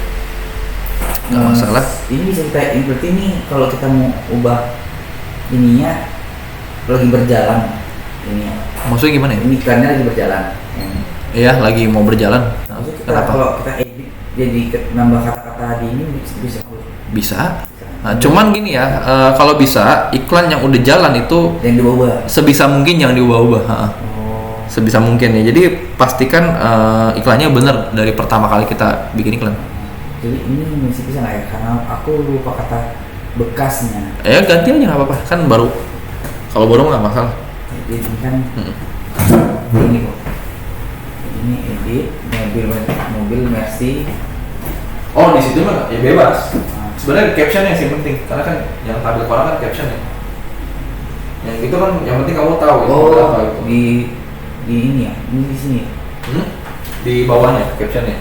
Nggak masalah. Ini bisa kita berarti ini kalau kita mau ubah ininya lagi berjalan ini. Maksudnya gimana ya? Ini iklannya lagi berjalan. Iya lagi mau berjalan. Kenapa? Kalau kita edit jadi nambah kata-kata di ini bisa. Bisa. Nah, cuman gini ya, kalau bisa iklan yang udah jalan itu yang diubah. Sebisa mungkin yang diubah-ubah. Sebisa mungkin ya. Jadi pastikan iklannya benar dari pertama kali kita bikin iklan. Jadi ini masih bisa nggak ya? Karena aku lupa kata bekasnya. Ganti aja nggak apa-apa. Kan baru. Kalau baru nggak masalah. Jadi ini kan ini kok. Ini edit mobil Mercy. Oh di situ mah ya bebas. Sebenarnya captionnya sih penting, karena kan yang tampil ke orang kan captionnya. Yang itu kan yang penting kamu tahu apa itu. Di ini ya, ini di sini. Di bawahnya captionnya.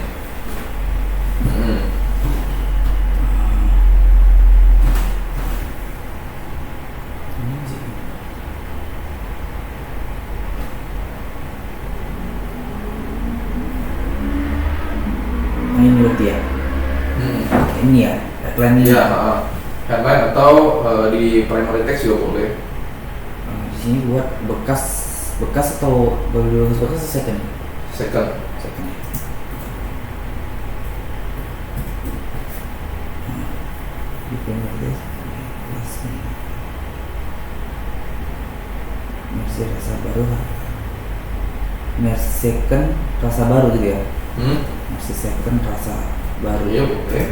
Ini berarti ya. Ini ya. Ya, headline atau di primary text juga boleh. Di sini buat bekas atau baru bekas second. Second. Di primary Mercy rasa baru. Mercy second rasa baru gitu ya. Mercy second rasa baru. Iya boleh.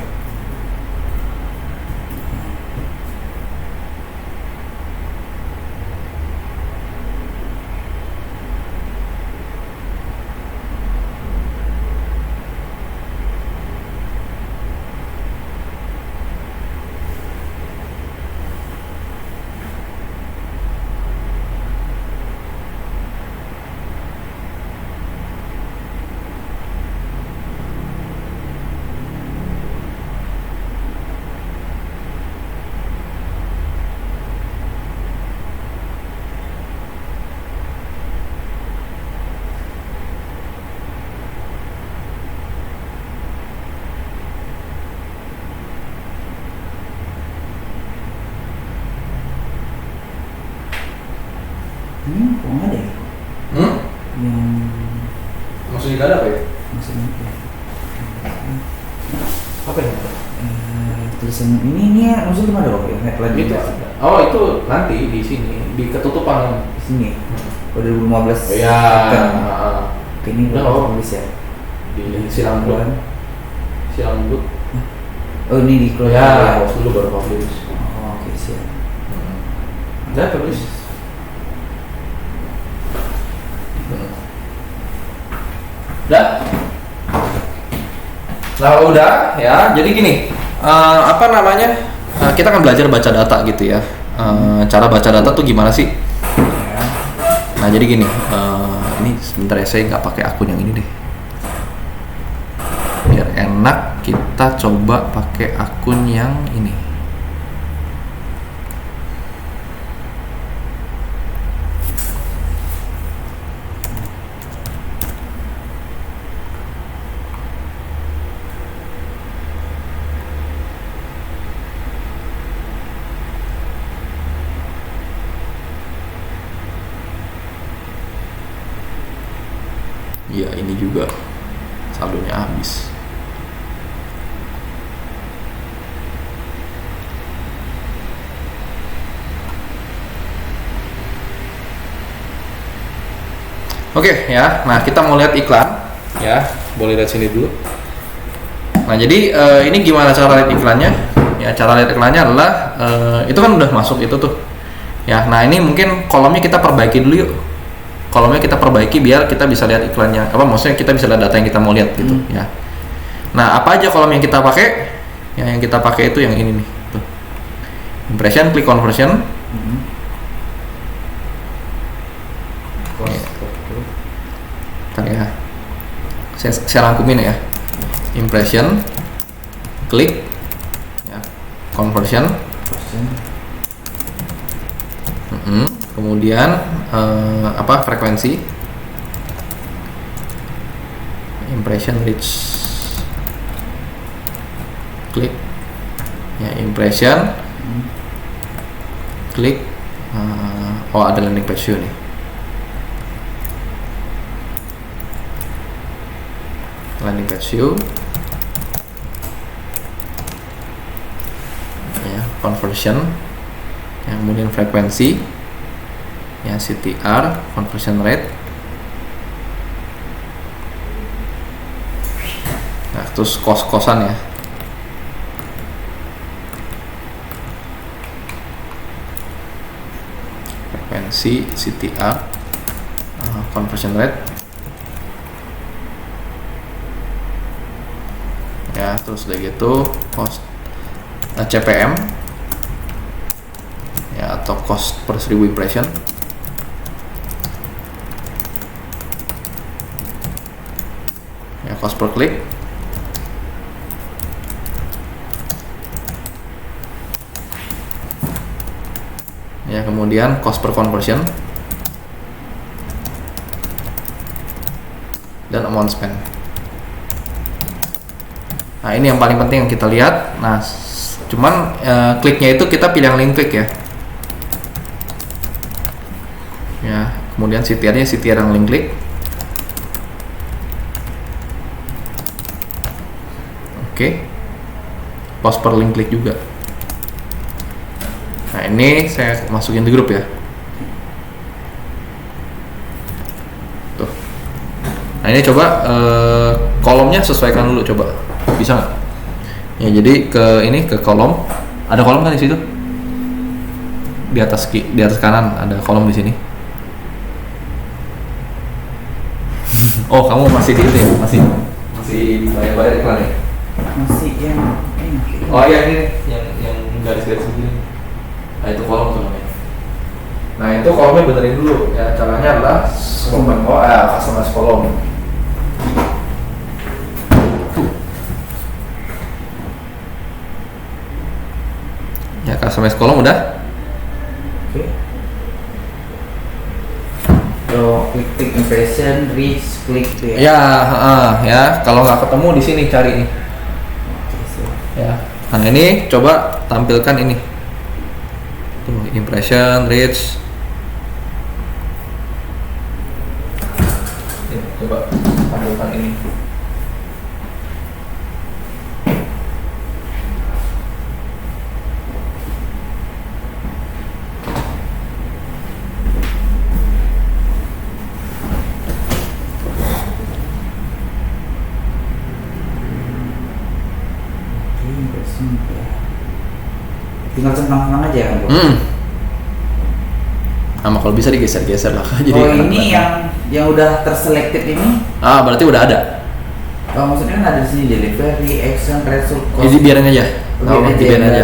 Kok nggak ada ya? Yang Maksudnya nggak ada apa ya? maksudnya Apa ya? tulisan ini ya maksudnya gimana dong ya headline Itu. Oh itu nanti di sini di ketutupan. di sini. Oh 2015. Iya. Oke, ini Udah, udah oh. tulis ya. Di silang but. Silang but. Oh ini di keluar. Ya, harus dulu baru publish. Oh oke siap. Udah publish. Udah. Nah udah ya. Jadi gini, apa namanya? Kita akan belajar baca data gitu ya. Cara baca data tuh gimana sih? Ya. Nah jadi gini, ini sebentar ya, saya nggak pakai akun yang ini deh. Biar enak, kita coba pakai akun yang ini. Ya ini juga saldonya habis. Oke ya, nah kita mau lihat iklan ya, boleh lihat sini dulu. Nah jadi ini gimana cara lihat iklannya? Ya cara lihat iklannya adalah itu kan udah masuk itu tuh. Ya, nah ini mungkin kolomnya kita perbaiki dulu yuk. Kolomnya kita perbaiki biar kita bisa lihat iklannya. Apa maksudnya kita bisa lihat data yang kita mau lihat gitu ya. Nah apa aja kolom yang kita pakai? Ya yang kita pakai itu yang ini nih. Tuh. Impression, click conversion. Bentar ya, saya rangkumin ya. Impression, klik, ya, conversion, kemudian apa frekuensi, impression reach, klik, ya impression, klik, oh ada landing page view nih. Landing page view ya, conversion ya, kemudian frekuensi ya, CTR, conversion rate, nah terus kos-kosan ya, frekuensi, CTR, conversion rate ya, terus udah gitu cost CPM ya, atau cost per 1000 impression ya, cost per click ya, kemudian cost per conversion dan amount spend. Nah ini yang paling penting yang kita lihat. Nah cuman kliknya itu kita pilih yang link klik ya. Ya kemudian CTR-nya CTR yang link klik. Oke. Cost per link klik juga. Nah ini saya masukin di grup ya. Tuh. Nah ini coba kolomnya sesuaikan dulu coba, bisa nggak? Ya jadi ke kolom, ada kolom kan di situ, di atas kanan ada kolom di sini. Oh kamu masih di itu ya, masih bayar iklan ya? Masih yang ini. Oh iya ini yang garis-garis begini. Nah itu kolom tuh namanya. Nah itu kolomnya benerin dulu ya, caranya adalah customize kolom. Ya customize kolom udah. Oke. So klik impression, reach, klik tuh ya. Ya kalau nggak ketemu di sini cari nih. Ya. Nah ini coba tampilkan ini. Tuh impression, reach. Ya, coba tampilkan ini. Tinggal centang-centang aja kan bro. Nah, kalau bisa digeser-geser lah. Jadi oh ini yang udah terselected ini? Berarti udah ada. Oh, maksudnya kan ada di sini delivery, action, result, cost. Jadi biarin aja. Biarin aja.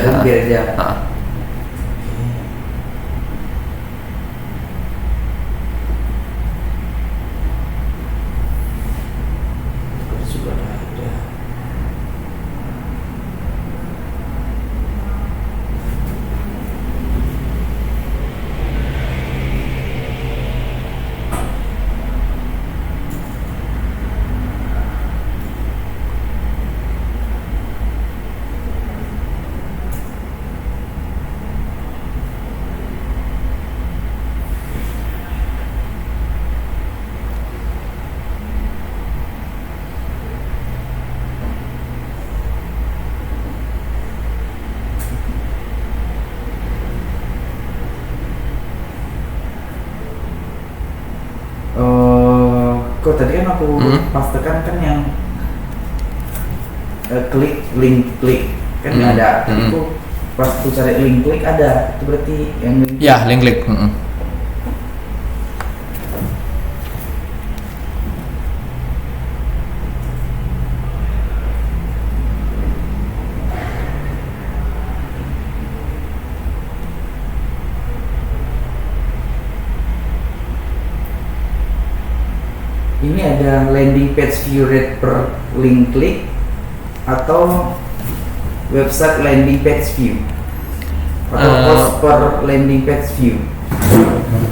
Kok tadi kan aku pastikan kan yang klik link klik kan nggak ada. Aku pas aku cari link klik ada, itu berarti yang link. Ya link klik. Ini ada landing page view rate per link click atau website landing page view atau cost per landing page view.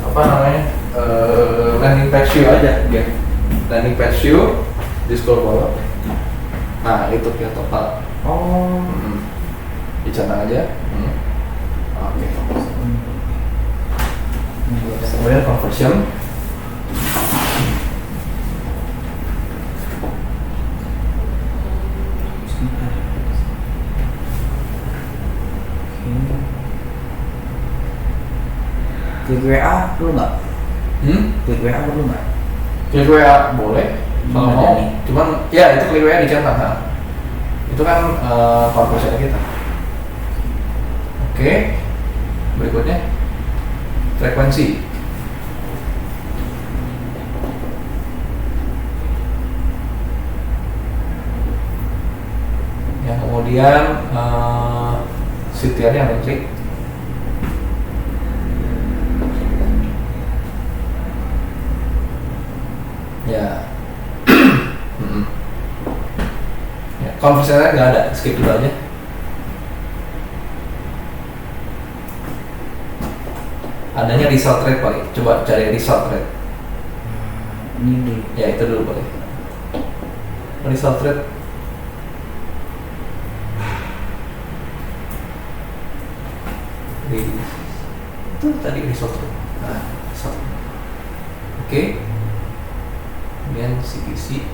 Apa namanya? Landing page view aja dia. Landing page view di scroll bawah. Nah itu ya total. Oh. Dicatat aja. Oke. Kemudian conversion. Klik WA perlu nggak? Klik WA perlu nggak? Klik WA boleh kalau mau. Cuman ya itu klik WA dicatat. Itu kan conversion kita. Oke. Berikutnya frekuensi. Yang kemudian CTR yang klik. Ya. Ya, konversinya nggak ada, skip dulu aja. Adanya result rate paling, coba cari result rate. Ini dulu. Ya itu dulu paling. Result rate. Itu tadi result rate. Nah, result. Oke. Kemudian CPC.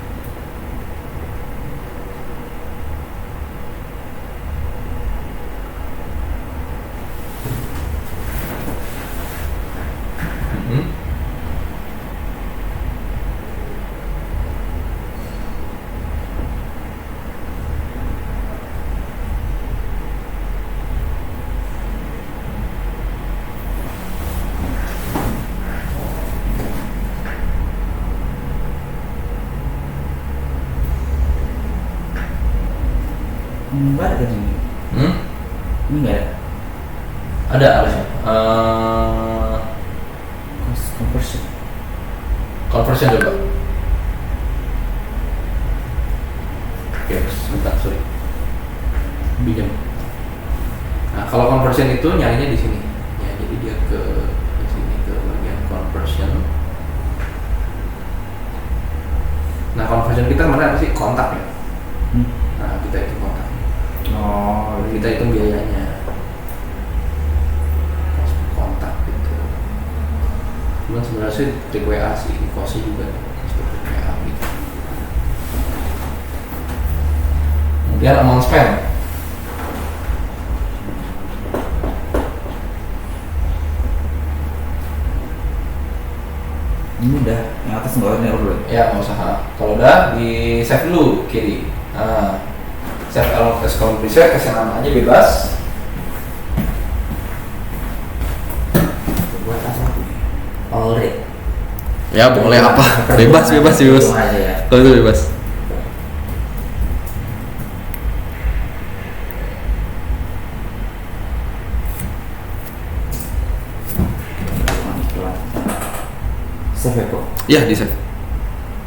Enggak ada kan ini? Ini enggak ada. Ada harusnya. Conversion. Conversion coba. Oke, sebentar, sorry. Pinjam. Nah, kalau conversion itu nyarinya di sini. Ya, jadi dia ke sini ke bagian conversion. Nah, conversion kita mana sih? Kontak ya. Nah, kita hitung kontak. Oh, Kita hitung biayanya. Kontak gitu. Cuman sebenarnya sih trik WA sih, ini kosnya juga trik WA gitu. Kemudian amount spend. ini udah yang atas nggak ada dulu. Ya, nggak usah. Kalau udah di save dulu kiri. Nah, save LFS column preset, kasih nama aja bebas. Buat apa? All rate. Ya boleh apa? Bebas. Hitung aja ya. Kalau itu bebas. Save ya kok. Ya di save.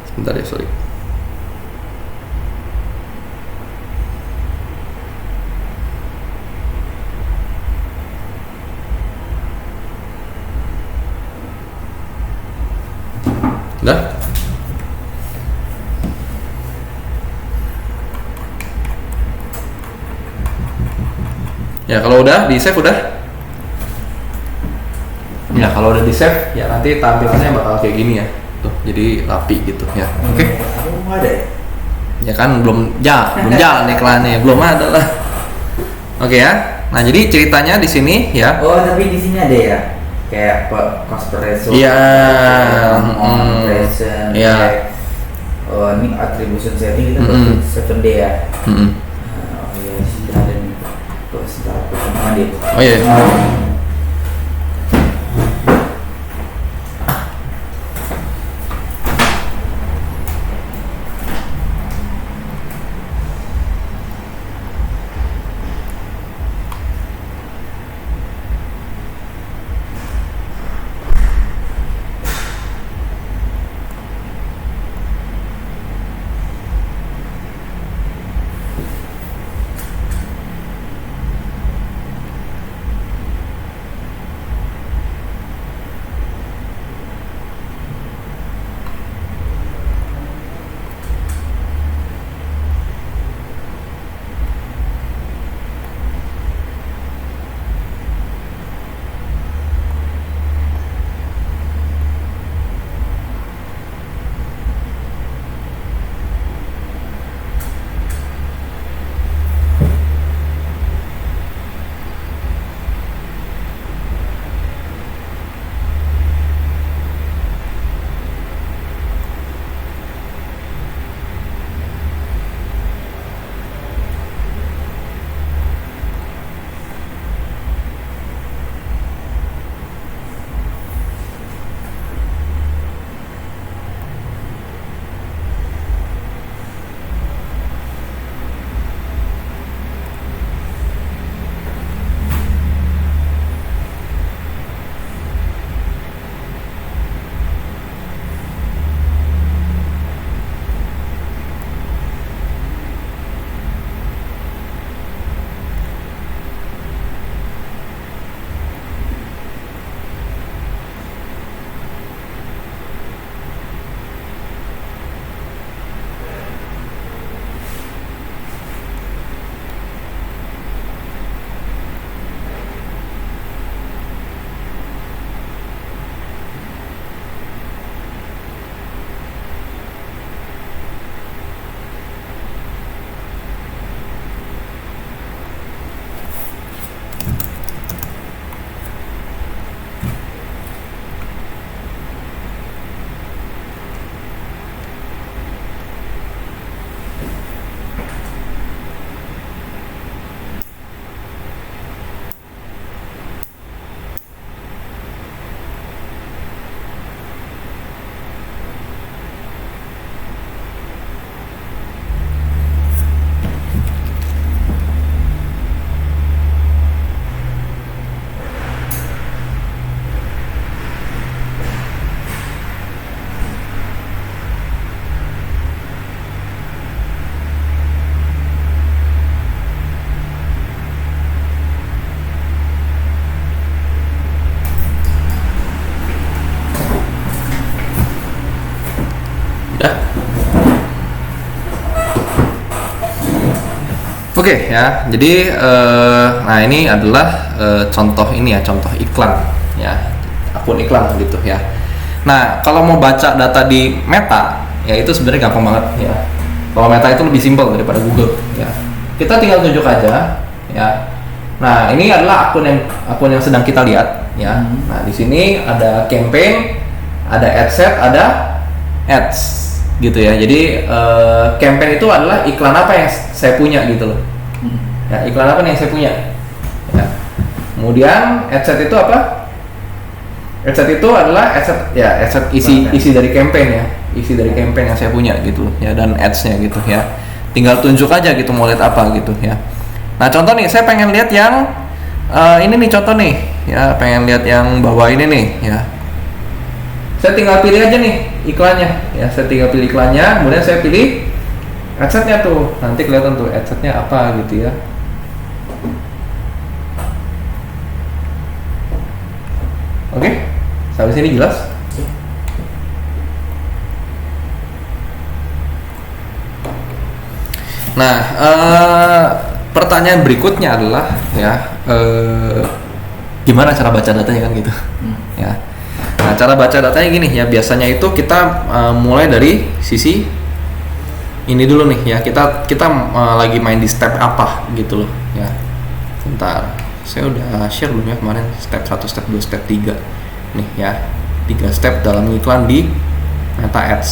Sebentar ya, sorry. Udah? Ya kalau udah di save udah. Ya kalau udah di save ya nanti tampilannya bakal kayak gini ya. Tuh, jadi rapi gitu ya. Oke. Aku nggak ada ya. Ya kan belum jalan iklannya, belum ada lah. Oke ya. Nah, jadi ceritanya di sini ya. Oh, tapi di sini ada ya. Kayak cost per ratio. Iya. Present. Iya. Oh, ini attribution setting kita buat 7D ya. Oh iya, di sini ada nih. Tuh, sebentar aku sama dia. Oh iya. Dah. Oke ya, jadi nah ini adalah contoh ini ya, contoh iklan ya, akun iklan gitu ya. Nah kalau mau baca data di Meta ya itu sebenarnya gampang banget ya. Kalau Meta itu lebih simpel daripada Google ya. Kita tinggal tunjuk aja ya. Nah ini adalah akun yang sedang kita lihat ya. Nah di sini ada campaign, ada ad set, ada ads gitu ya. Jadi campaign itu adalah iklan apa yang saya punya gitu loh. Ya, iklan apa nih yang saya punya? Ya. Kemudian adset itu apa? Adset itu adalah adset isi dari campaign ya. Isi dari campaign yang saya punya gitu loh ya, dan ads-nya gitu ya. Tinggal tunjuk aja gitu mau lihat apa gitu ya. Nah, contoh nih saya pengen lihat yang ini nih contoh nih ya, pengen lihat yang bawah ini nih ya. Saya tinggal pilih aja nih iklannya ya, saya tinggal pilih iklannya, kemudian saya pilih adsetnya tuh, nanti kelihatan tuh adsetnya apa gitu ya. Oke, sampai sini jelas? Nah, pertanyaan berikutnya adalah ya, gimana cara baca datanya kan gitu ya. Nah, cara baca datanya gini ya, biasanya itu kita mulai dari sisi ini dulu nih ya, kita lagi main di step apa gitu loh ya. Bentar, saya udah share belum ya kemarin step 1, step 2, step 3 nih ya, 3 step dalam iklan di Meta Ads.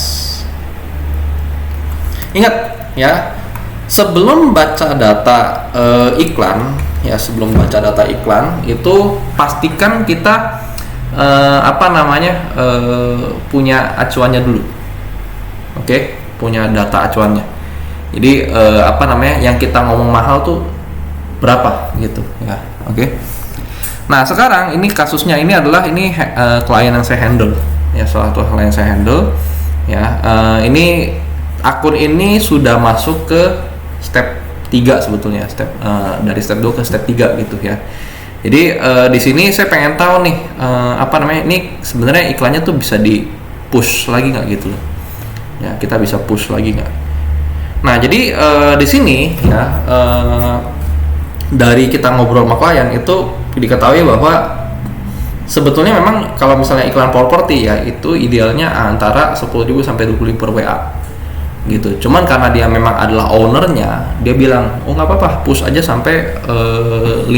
Ingat ya, sebelum baca data iklan ya, sebelum baca data iklan itu pastikan kita punya acuannya dulu. Oke, punya data acuannya. Jadi yang kita ngomong mahal tuh berapa gitu ya. Oke. Nah, sekarang ini kasusnya ini adalah klien yang saya handle ya, salah satu klien yang saya handle ya. Ini akun ini sudah masuk ke step 3 sebetulnya, dari step 2 ke step 3 gitu ya. Jadi di sini saya pengen tahu nih ini sebenarnya iklannya tuh bisa di push lagi nggak gitu loh. Ya, kita bisa push lagi nggak. Nah, jadi di sini ya, dari kita ngobrol sama klien itu diketahui bahwa sebetulnya memang kalau misalnya iklan properti ya itu idealnya antara 10.000 sampai 20.000 per WA gitu. Cuman karena dia memang adalah ownernya, dia bilang oh nggak apa-apa, push aja sampai 50.000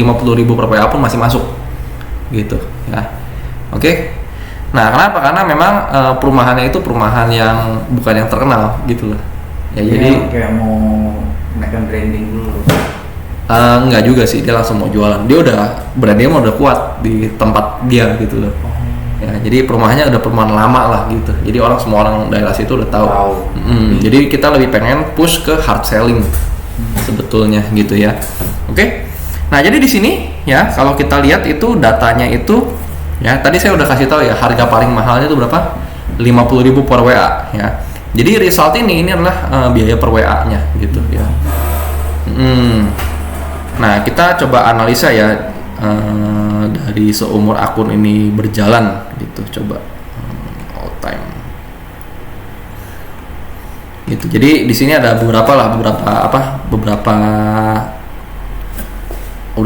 per WA pun masih masuk gitu ya. Oke. Nah, kenapa? Karena memang perumahannya itu perumahan yang bukan yang terkenal gitu loh ya. Jadi kayak mau naikkan branding dulu. Enggak juga sih, dia langsung mau jualan. Dia brandnya udah kuat di tempat dia gitu loh. Ya, jadi perumahannya udah perumahan lama lah gitu. Jadi semua orang daerah situ udah tahu. Jadi kita lebih pengen push ke hard selling sebetulnya gitu ya. Oke. Nah, jadi di sini ya kalau kita lihat itu datanya itu ya, tadi saya udah kasih tahu ya harga paling mahalnya itu berapa? 50.000 per WA ya. Jadi result ini adalah biaya per WA-nya gitu ya. Nah, kita coba analisa ya dari seumur akun ini berjalan gitu, coba all time gitu. Jadi di sini ada beberapa udah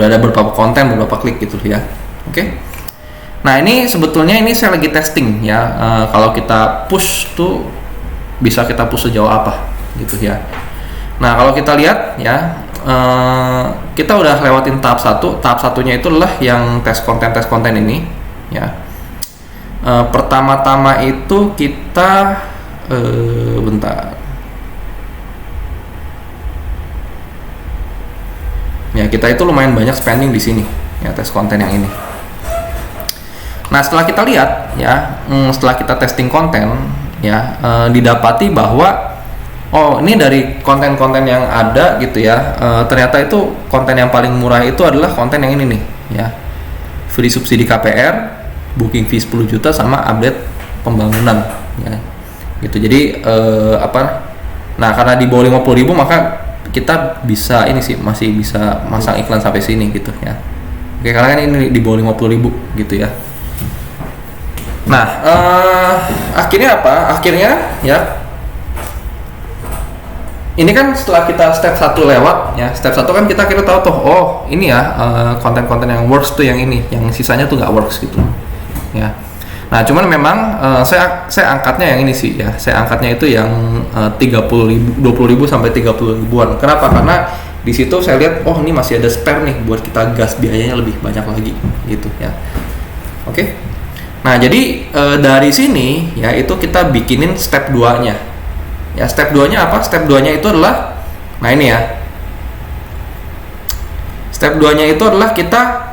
ada beberapa konten, beberapa klik gitu ya. Oke. Nah, ini sebetulnya saya lagi testing ya, kalau kita push tuh bisa kita push sejauh apa gitu ya. Nah, kalau kita lihat ya, kita udah lewatin tahap 1. Tahap satunya itu adalah yang tes konten ini ya. Pertama-tama itu kita bentar ya, kita itu lumayan banyak spending di sini ya, tes konten yang ini. Nah, setelah kita lihat ya, setelah kita testing konten ya, didapati bahwa ini dari konten-konten yang ada gitu ya, ternyata itu konten yang paling murah itu adalah konten yang ini nih ya, free subsidi KPR, booking fee 10 juta sama update pembangunan ya gitu. Jadi nah karena di bawah 50.000 maka kita bisa masih bisa masang iklan sampai sini gitu ya. Oke, karena kan ini di bawah 50.000 gitu ya. Nah, akhirnya ya ini kan setelah kita step 1 lewat ya, step 1 kan kita tahu tuh, oh ini ya konten-konten yang works tuh yang ini, yang sisanya tuh nggak works gitu ya. Nah cuman memang saya angkatnya yang ini sih ya, saya angkatnya itu yang 20.000 sampai 30 ribuan. Kenapa? Karena di situ saya lihat, oh ini masih ada spare nih buat kita gas biayanya lebih banyak lagi gitu ya. Oke. Nah jadi dari sini ya itu kita bikinin step 2-nya. Ya step 2-nya apa? Step 2-nya itu adalah, nah ini ya. Step 2-nya itu adalah kita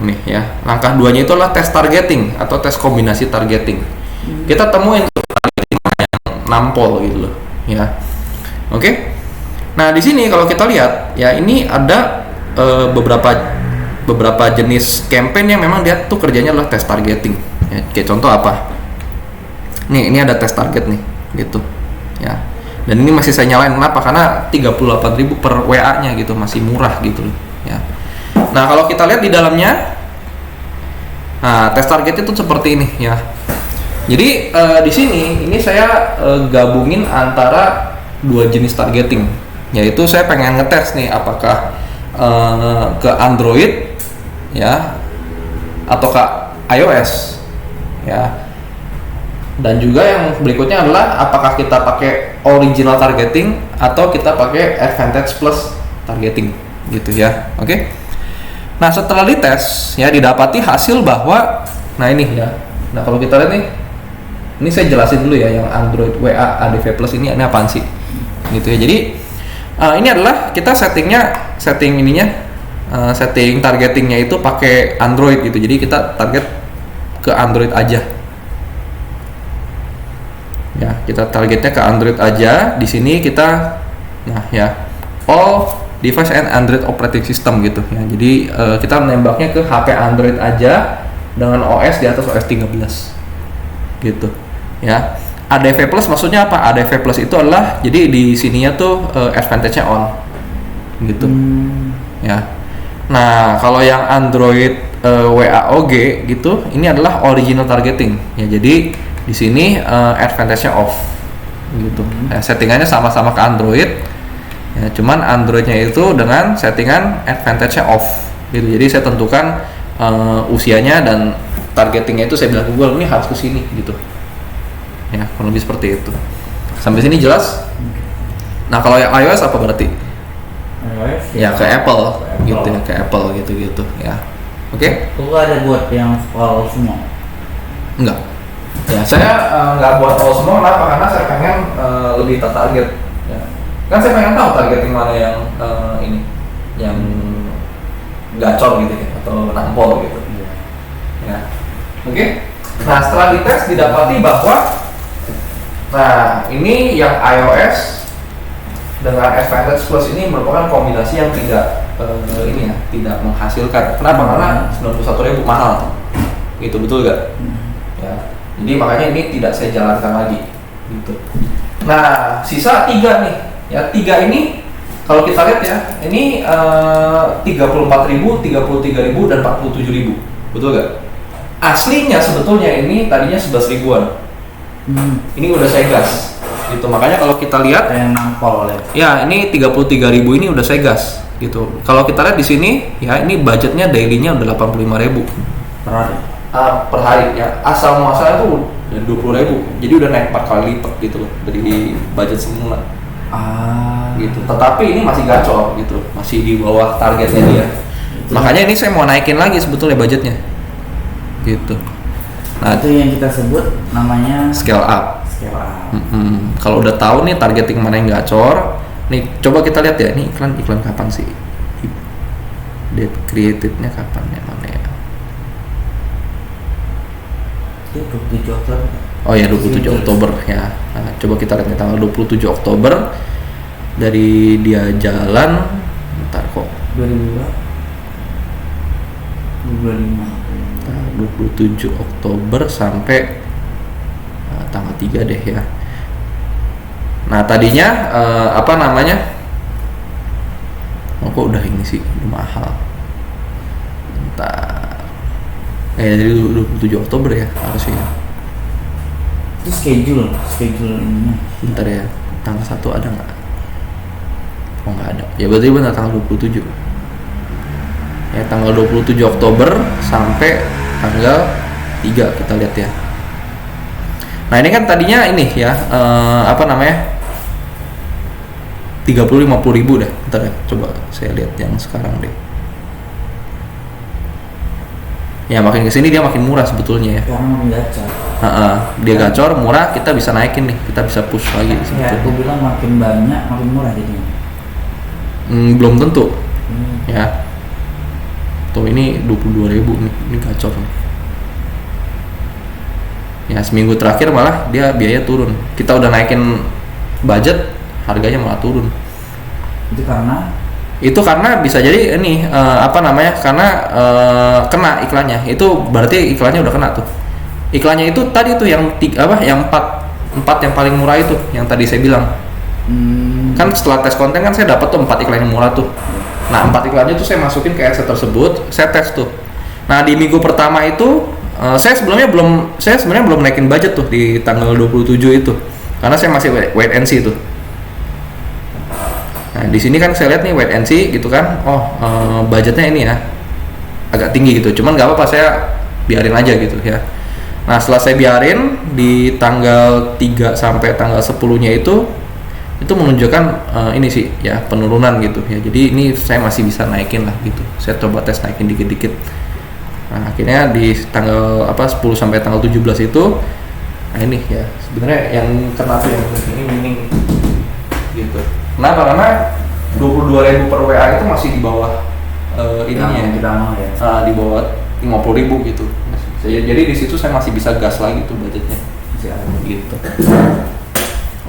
nih ya, langkah 2-nya itu adalah tes targeting atau tes kombinasi targeting. Kita temuin tuh targeting yang nampol gitu loh ya. Oke. Nah di sini kalau kita lihat ya, ini ada beberapa jenis campaign yang memang dia tuh kerjanya adalah tes targeting ya. Kayak contoh apa? Nih, ini ada tes target nih, gitu, ya. Dan ini masih saya nyalain, kenapa? Karena 38.000 per WA-nya gitu, masih murah gitu loh, ya. Nah, kalau kita lihat di dalamnya, nah tes target itu seperti ini, ya. Jadi di sini, ini saya gabungin antara 2 jenis targeting, yaitu saya pengen ngetes nih, apakah ke Android, ya, atau ke iOS, ya. Dan juga yang berikutnya adalah apakah kita pakai original targeting atau kita pakai advantage plus targeting gitu ya. Oke. Nah, setelah dites ya didapati hasil bahwa nah ini ya. Nah, kalau kita lihat nih, ini saya jelasin dulu ya yang Android WA ADV plus ini apaan sih? Gitu ya. Jadi ini adalah kita setting targetingnya itu pakai Android gitu. Jadi kita target ke Android aja. Ya, kita targetnya ke Android aja. Di sini kita, nah ya, all device and Android operating system gitu ya. Jadi kita menembaknya ke HP Android aja dengan OS di atas OS 13 gitu ya. ADV plus maksudnya apa? ADV plus itu adalah, jadi di sininya tuh advantage-nya on gitu ya. Nah kalau yang Android WAOG gitu, ini adalah original targeting ya. Jadi di sini advantage-nya off gitu. Nah, settingannya sama-sama ke Android ya, cuman Android-nya itu dengan settingan advantage-nya off gitu. Jadi saya tentukan usianya dan targetingnya itu saya bilang ke Google ini harus ke sini gitu ya, kurang lebih seperti itu. Sampai sini jelas? Nah kalau yang iOS apa berarti? iOS Ya ke Apple gitu ya, ke Apple gitu ya. Oke? Itu ada buat yang all semua? Enggak. Ya, saya nggak buat all semua, kenapa? Karena saya pengen lebih tertarget. Ya. Kan saya pengen tahu targeting mana yang ini, yang gacor gitu ya, atau nampol gitu. Ya. Oke. Nah, setelah dites didapati bahwa, nah ini yang iOS dengan advantage plus ini merupakan kombinasi yang tidak ini ya, tidak menghasilkan. Kenapa? Karena 91.000 mahal. Gitu, betul nggak? Ya. Jadi makanya ini tidak saya jalankan lagi gitu. Nah sisa 3 nih ya, 3 ini kalau kita lihat ya, ini 34.000, 33.000 dan 47.000, betul gak? Aslinya sebetulnya ini tadinya 11 ribuan. Ini udah saya gas gitu. Makanya kalau kita lihat yang nampol ya, ini 33.000 ini udah saya gas gitu. Kalau kita lihat di sini ya, ini budgetnya daily-nya udah 85.000 per hari. Per hari ya, asal muasalnya tuh 20.000, jadi udah naik 4 kali lipat gitu loh dari budget semula gitu. Tetapi ini masih gacor gitu, masih di bawah targetnya dia. Makanya ini saya mau naikin lagi sebetulnya budgetnya gitu. Nah itu yang kita sebut namanya scale up. Kalau udah tahu nih targeting mana yang gacor, nih coba kita lihat ya, ini iklan kapan sih? Date created-nya kapan ya, mana ya? 27 Oktober. Oh ya, 27 Oktober ya. Nah, coba kita lihat nih tanggal 27 Oktober dari dia jalan, bentar kok. 2025. 27 Oktober sampai tanggal 3 deh ya. Nah, tadinya apa namanya? Oh, kok udah ini sih, udah mahal. Bentar. Jadi 27 Oktober ya harusnya. Itu schedule ininya. Bentar ya. tanggal 1 ada nggak? Oh nggak ada. Ya berarti benar tanggal 27. Ya tanggal 27 Oktober sampai tanggal 3 kita lihat ya. Nah ini kan tadinya ini ya apa namanya 30-50 ribu deh. Bentar ya, coba saya lihat yang sekarang deh. Ya makin kesini dia makin murah sebetulnya ya. Karena makin gacor. Dia gacor murah, kita bisa naikin nih, kita bisa push lagi sebetulnya. Ya aku bilang makin banyak makin murah jadinya. Belum tentu. Ya. Tuh ini 22.000 nih, ini gacor nih. Ya seminggu terakhir malah dia biaya turun. Kita udah naikin budget, harganya malah turun. Itu karena bisa jadi ini apa namanya? Karena kena iklannya. Itu berarti iklannya udah kena tuh. Iklannya itu tadi tuh yang yang empat yang paling murah itu, yang tadi saya bilang. Kan setelah tes konten kan saya dapat tuh 4 iklan yang murah tuh. Nah 4 iklannya tuh saya masukin ke asset tersebut, saya tes tuh. Nah di minggu pertama itu saya sebenarnya belum naikin budget tuh di tanggal 27 itu, karena saya masih wait and see tuh. Nah di sini kan saya lihat nih wait and see gitu kan, budgetnya ini ya agak tinggi gitu, cuman nggak apa-apa saya biarin aja gitu ya. Nah setelah saya biarin di tanggal 3 sampai tanggal 10-nya itu menunjukkan ini sih ya penurunan gitu ya. Jadi ini saya masih bisa naikin lah gitu. Saya coba tes naikin dikit-dikit. Nah, akhirnya di tanggal 10 sampai tanggal 17 itu nah ini ya sebenarnya yang kena tuh yang ini mining gitu. Kenapa? Karena 22.000 per WA itu masih di bawah ininya ya. Di bawah 50.000 gitu. Jadi di situ saya masih bisa gas lagi tuh budgetnya. Gitu.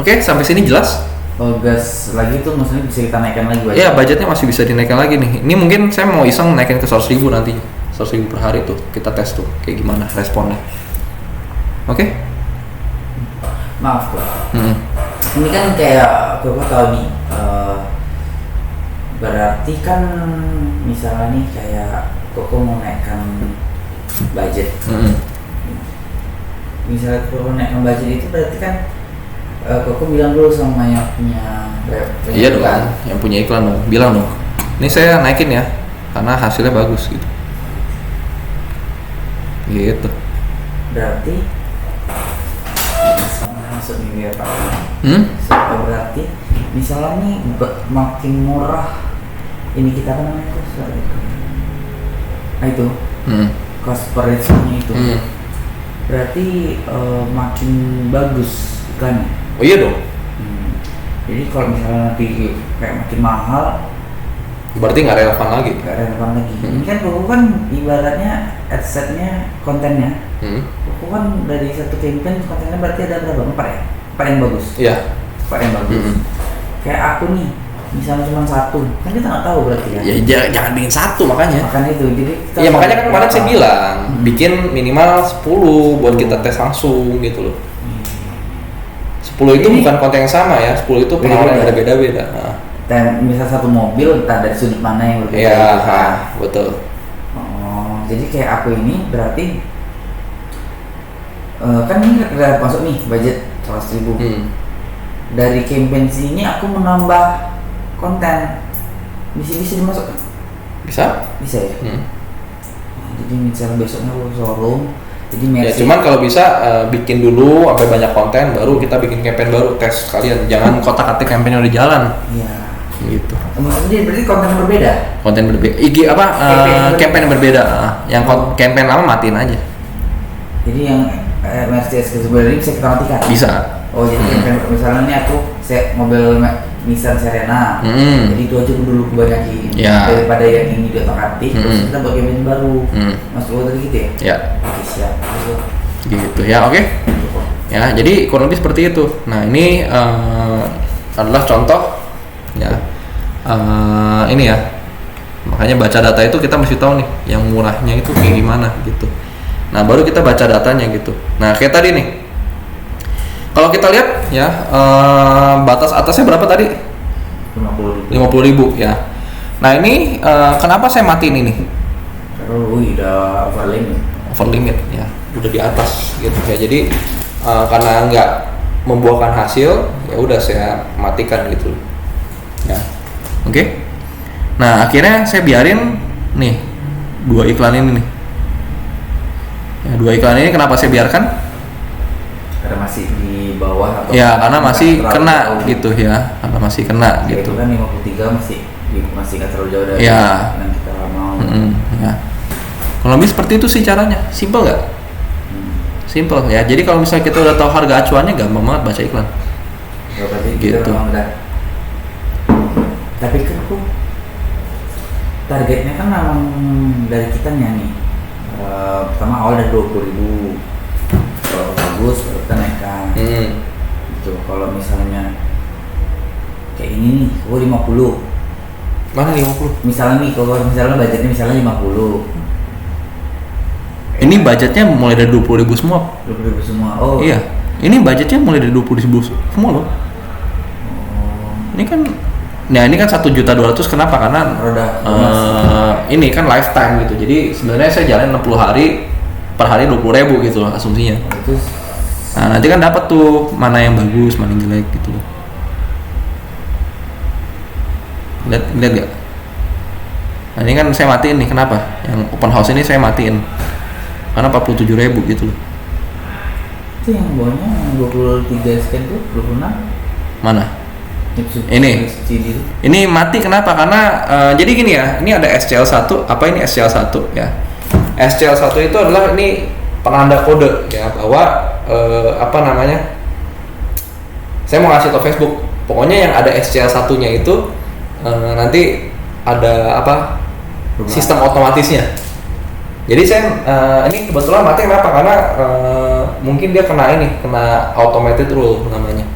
Oke, sampai sini jelas? Oh, gas lagi tuh maksudnya bisa kita naikkan lagi budget? Iya, budgetnya masih bisa dinaikkan lagi nih. Ini mungkin saya mau iseng naikin ke 100.000 nanti. 100.000 per hari tuh, kita tes tuh kayak gimana responnya. Oke? Maaf kok. Ini kan kayak gue tahu nih, berarti kan misalnya nih kayak Koko mau naikkan budget. Misalnya Koko naikkan budget itu berarti kan Koko bilang dulu sama yang punya iya dong, yang punya iklan dong, bilang dong. Ini saya naikin ya, karena hasilnya bagus gitu. Gitu. Berarti maksudnya biar Pak. Berarti misalnya nih makin murah ini kita kan namanya itu cost per reach-nya itu. Berarti makin bagus iklannya. Oh iya dong. Jadi kalau misalnya nanti kayak makin mahal berarti nggak relevan lagi. Ini kan Koko kan ibaratnya adsense-nya kontennya. Koko kan dari satu campaign kontennya berarti ada berapa? 4 ya? 4 yang bagus. Iya. 4 yang bagus. Kayak aku nih, misalnya cuma 1, kan kita nggak tahu berarti ya. Ya jangan bikin 1 makanya. Makanya itu. Jadi ya makanya kan kemarin saya bilang bikin minimal 10 buat kita tes langsung gitu loh. 10 itu bukan konten yang sama ya. 10 itu pengalaman yang beda-beda. Dan misal satu mobil entah dari sudut mana yang berbeda. Iya, betul. Oh, jadi kayak aku ini berarti kan ini udah masuk nih budget 100.000. Dari campaign sini aku menambah konten. Bisa dimasukkan? Bisa ya. Jadi misalnya besoknya aku showroom. Jadi ya cuman kalau bisa bikin dulu sampai banyak konten baru kita bikin campaign baru tes sekalian. Jangan kotak-atik campaign yang udah jalan. Iya. Gitu. Maksudnya berarti konten berbeda. Campaign berbeda. Yang campaign lama matiin aja. Jadi yang Mercedes sebenarnya bisa kita matikan. Bisa. Oh jadi misalnya ini aku mobil Nissan Serena. Jadi itu aja dulu kebanyakin daripada yang ini diotak-atik. Terus kita buat campaign baru. Masuk tadi gitu ya? Ya. Oke, siap. Gitu ya, oke. Ya, jadi kurang lebih seperti itu. Nah ini adalah contoh ya. Ini ya. Makanya baca data itu kita mesti tahu nih yang murahnya itu kayak gimana gitu. Nah baru kita baca datanya gitu. Nah kayak tadi nih, kalau kita lihat ya batas atasnya berapa tadi? 50.000 ya. Nah ini kenapa saya matiin ini? Karena udah over limit ya, udah di atas gitu ya. Jadi karena membuahkan hasil, ya udah saya matikan gitu. Ya, oke. Nah akhirnya saya biarin nih 2 iklan ini nih. Ya, 2 iklan ini kenapa saya biarkan? Karena masih di bawah atau Ya karena masih kena jauh. gitu ya, karena masih kena Ya, gitu. itu kan 53 masih nggak terlalu jauh dari Ya. yang kita mau. Ya. Kurang lebih seperti itu sih caranya, simple nggak? Simple ya. Jadi kalau misalnya kita udah tahu harga acuannya, gampang banget baca iklan. Ya, berarti Gitu. kita memang udah. Tapi kan aku targetnya kan memang dari kitanya nih. Pertama awal dari 20.000, kalau bagus baru kita naikkan. Gitu. Kalau misalnya kayak ini nih, oh 50. Mana 50? Misalnya nih, kalau misalnya budgetnya misalnya 50. Ini budgetnya mulai dari 20.000 semua. 20.000 semua. Oh. Iya. Ini budgetnya mulai dari 20.000 semua loh. Ini kan, nah ini kan 1.200.000 kenapa? Karena Roda. ini kan lifetime gitu. Jadi sebenarnya saya jalan 60 hari, per hari 20.000 gitu loh asumsinya. Itu Nah nanti kan dapat tuh mana yang bagus, mana yang jelek gitu loh. Lihat gak? Nah ini kan saya matiin nih, kenapa? Yang open house ini saya matiin karena 47.000 gitu loh. itu yang bawahnya yang 23 sekian tuh 26. Mana? Ini. CD itu. Ini mati kenapa? Karena jadi gini ya, ini ada SCL1, apa ini SCL1 ya? SCL1 itu adalah ini penanda kode ya bahwa apa namanya? Saya mau ngasih tau Facebook. Pokoknya yang ada SCL1-nya itu nanti ada apa? Sistem otomatisnya. Jadi saya ini kebetulan mati kenapa? Karena mungkin dia kena automated rule namanya.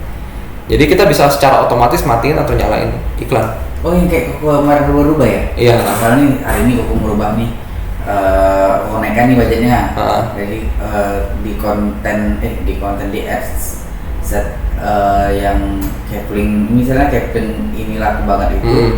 Jadi kita bisa secara otomatis matiin atau nyalain iklan. Oh yang kayak kemarin berubah ya? Iya. Misalnya nih hari ini aku merubah nih, aku naikkan nih budgetnya. Jadi di konten di ads set yang capling, misalnya capling inilah aku banget itu.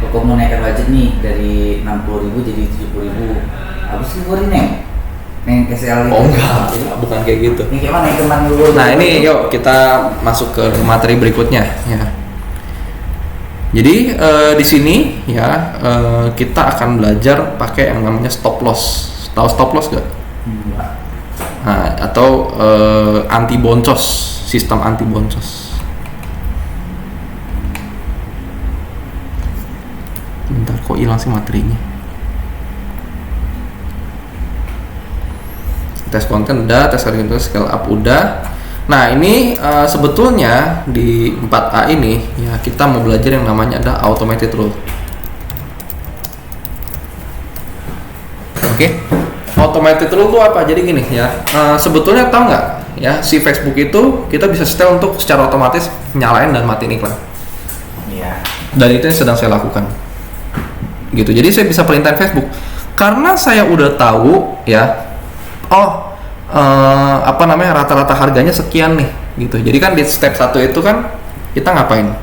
Aku mau naikkan budget nih dari 60.000 jadi 70.000. Habis itu gue neng SL itu. Oh enggak, bukan kayak gitu. Ini kayak mana teman gue? Nah ini yuk kita masuk ke materi berikutnya ya. Jadi di sini ya kita akan belajar pakai yang namanya stop loss. Tahu stop loss gak? Enggak. Nah, atau anti boncos, sistem anti boncos. Bentar, kok hilang sih materinya? Tes konten udah, tes harga scale up udah. Nah ini sebetulnya di 4A ini ya kita mau belajar yang namanya ada automated rule. Oke, automated rule itu apa? Jadi gini ya, sebetulnya tahu nggak ya si Facebook itu kita bisa setel untuk secara otomatis nyalain dan matiin iklan. Iya. Dan itu yang sedang saya lakukan. Gitu. Jadi saya bisa perintahin Facebook karena saya udah tahu ya. Apa namanya rata-rata harganya sekian nih gitu. Jadi kan di step 1 itu kan kita ngapain?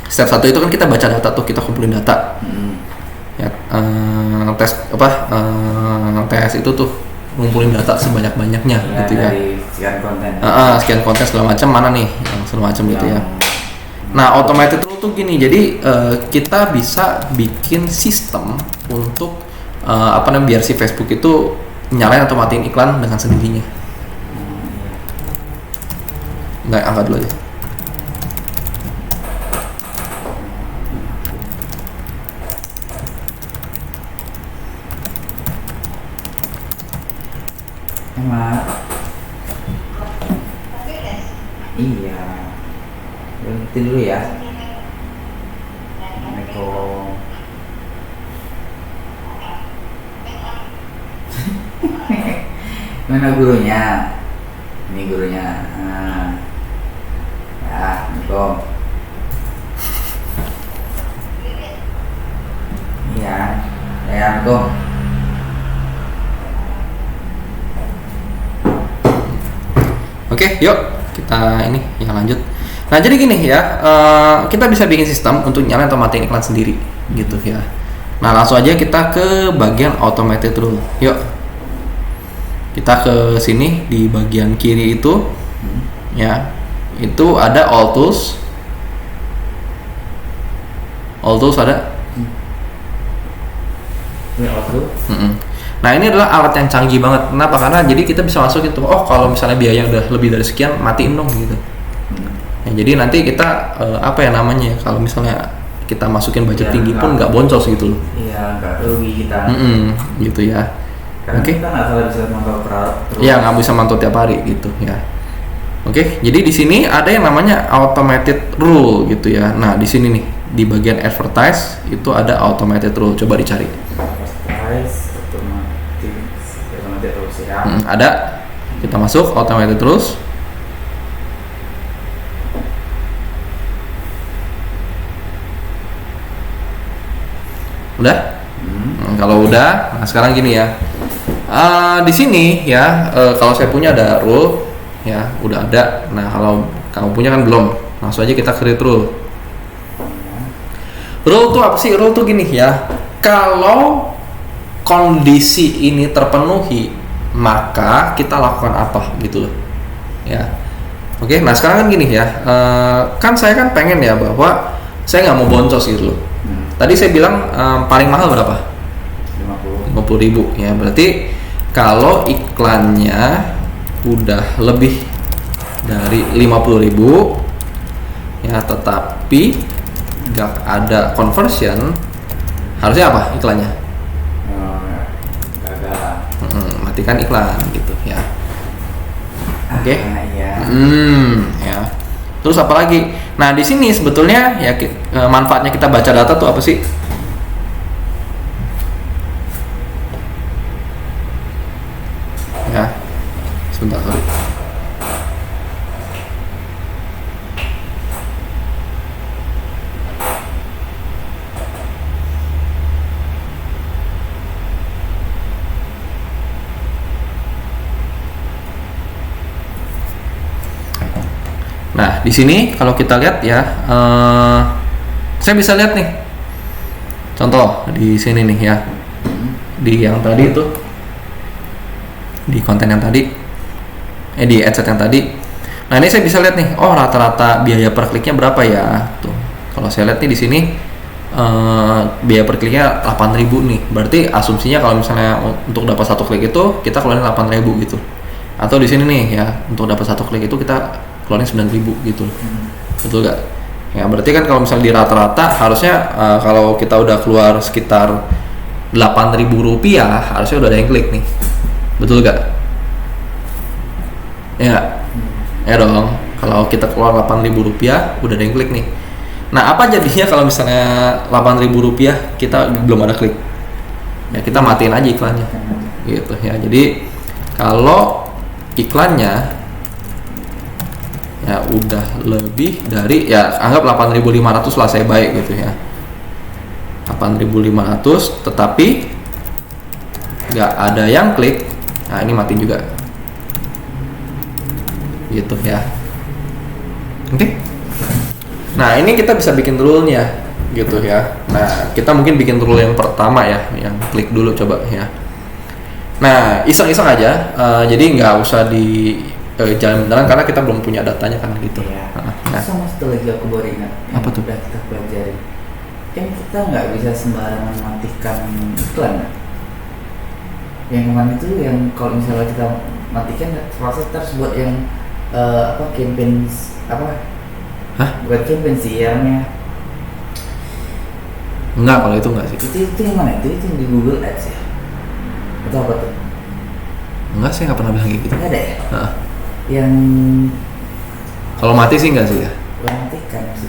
Step 1 itu kan kita baca data tuh, kita kumpulin data. Ya, tes tes itu tuh ngumpulin data sebanyak-banyaknya Ya, gitu ya. dari sekian konten. Sekian konten segala macam mana nih yang segala macam gitu ya. Nah, automated rule tuh gini. Jadi kita bisa bikin sistem untuk biar si Facebook itu nyalain atau matiin iklan dengan sendirinya. Nggak, angkat dulu aja. Emak. Iya. Berhenti dulu ya. Assalamualaikum. Mana gurunya? Ini gurunya. Ya, Assalamualaikum. Iya, ya, Assalamualaikum. Oke, yuk kita ini ya lanjut. Nah jadi gini ya, kita bisa bikin sistem untuk nyalain atau matiin iklan sendiri gitu ya. Nah langsung aja kita ke bagian automated rule. Yuk. Kita ke sini di bagian kiri itu ya, itu ada all tools ada. Ini auto. Nah ini adalah alat yang canggih banget. Kenapa? Karena jadi kita bisa masukin tuh, oh kalau misalnya biaya udah lebih dari sekian, matiin dong gitu. Ya, jadi nanti kita apa ya namanya, kalau misalnya kita masukin budget tinggi pun nggak boncos gitu loh. Iya, nggak rugi kita. Gitu ya. Karena kita nggak salah bisa mantau terus. Iya, nggak bisa mantau tiap hari gitu ya. Oke, jadi di sini ada yang namanya automated rule gitu ya. Nah di sini nih di bagian advertise itu ada automated rule. Coba dicari. Advertise automated rules ya. Ada. Kita masuk automated rules. Udah? Kalau udah, nah sekarang gini ya. Di sini ya, kalau saya punya ada rule, ya udah ada. Nah kalau kamu punya kan belum, langsung aja kita create rule. Rule tuh apa sih? Rule tuh gini ya. Kalau kondisi ini terpenuhi, maka kita lakukan apa gitu loh. Ya. Oke. Nah sekarang kan gini ya. Kan saya kan pengen ya bahwa saya nggak mau boncos gitu loh. Tadi saya bilang paling mahal berapa? 50.000 ya. Berarti kalau iklannya udah lebih dari 50.000 ya, tetapi nggak ada conversion, harusnya apa iklannya? Gagal. Matikan iklan gitu ya. Oke. Ya. Ya. Terus apa lagi? Nah di sini sebetulnya ya manfaatnya kita baca data tuh apa sih? Ya, sebentar sorry. Nah, di sini kalau kita lihat ya, saya bisa lihat nih, contoh di sini nih ya, di yang tadi itu, di konten yang tadi, di adset yang tadi. Nah ini saya bisa lihat nih, oh rata-rata biaya per kliknya berapa ya? Tuh, kalau saya lihat nih di sini biaya per kliknya 8.000 nih. Berarti asumsinya kalau misalnya untuk dapat satu klik itu kita keluarin 8.000 gitu. Atau di sini nih ya, untuk dapat satu klik itu kita keluarin 9.000 gitu. Betul gak? Ya berarti kan kalau misalnya di rata-rata harusnya kalau kita udah keluar sekitar 8.000 rupiah harusnya udah ada yang klik nih. Betul gak? Ya, ya dong. Kalau kita keluar 8.000 rupiah udah ada yang klik nih. Nah apa jadinya kalau misalnya 8.000 rupiah kita belum ada klik? Ya kita matiin aja iklannya gitu ya. Jadi kalau iklannya ya udah lebih dari, ya anggap 8.500 lah saya baik gitu ya, 8.500 tetapi nggak ada yang klik, nah ini matiin juga gitu ya. Oke. Nah ini kita bisa bikin rule-nya gitu ya. Nah kita mungkin bikin rule yang pertama ya, yang klik dulu coba ya. Nah iseng-iseng aja, jadi nggak usah di jalan beneran karena kita belum punya datanya kan gitu. Iya. Nah. Sama satu lagi aku baru ingat. Apa tuh? Udah kita pelajari. Kan kita nggak bisa sembarangan matikan iklan. Yang kemarin itu yang kalau misalnya kita matikan, proses terus buat yang campaign apa? Hah? Buat campaign sih yang Enggak, kalau itu enggak sih. Itu yang mana? Itu yang di Google Ads ya? Atau apa tuh? Enggak, saya nggak pernah bilang kayak gitu. Nggak ada ya? Yang kalau mati sih enggak sih ya? matikan sih.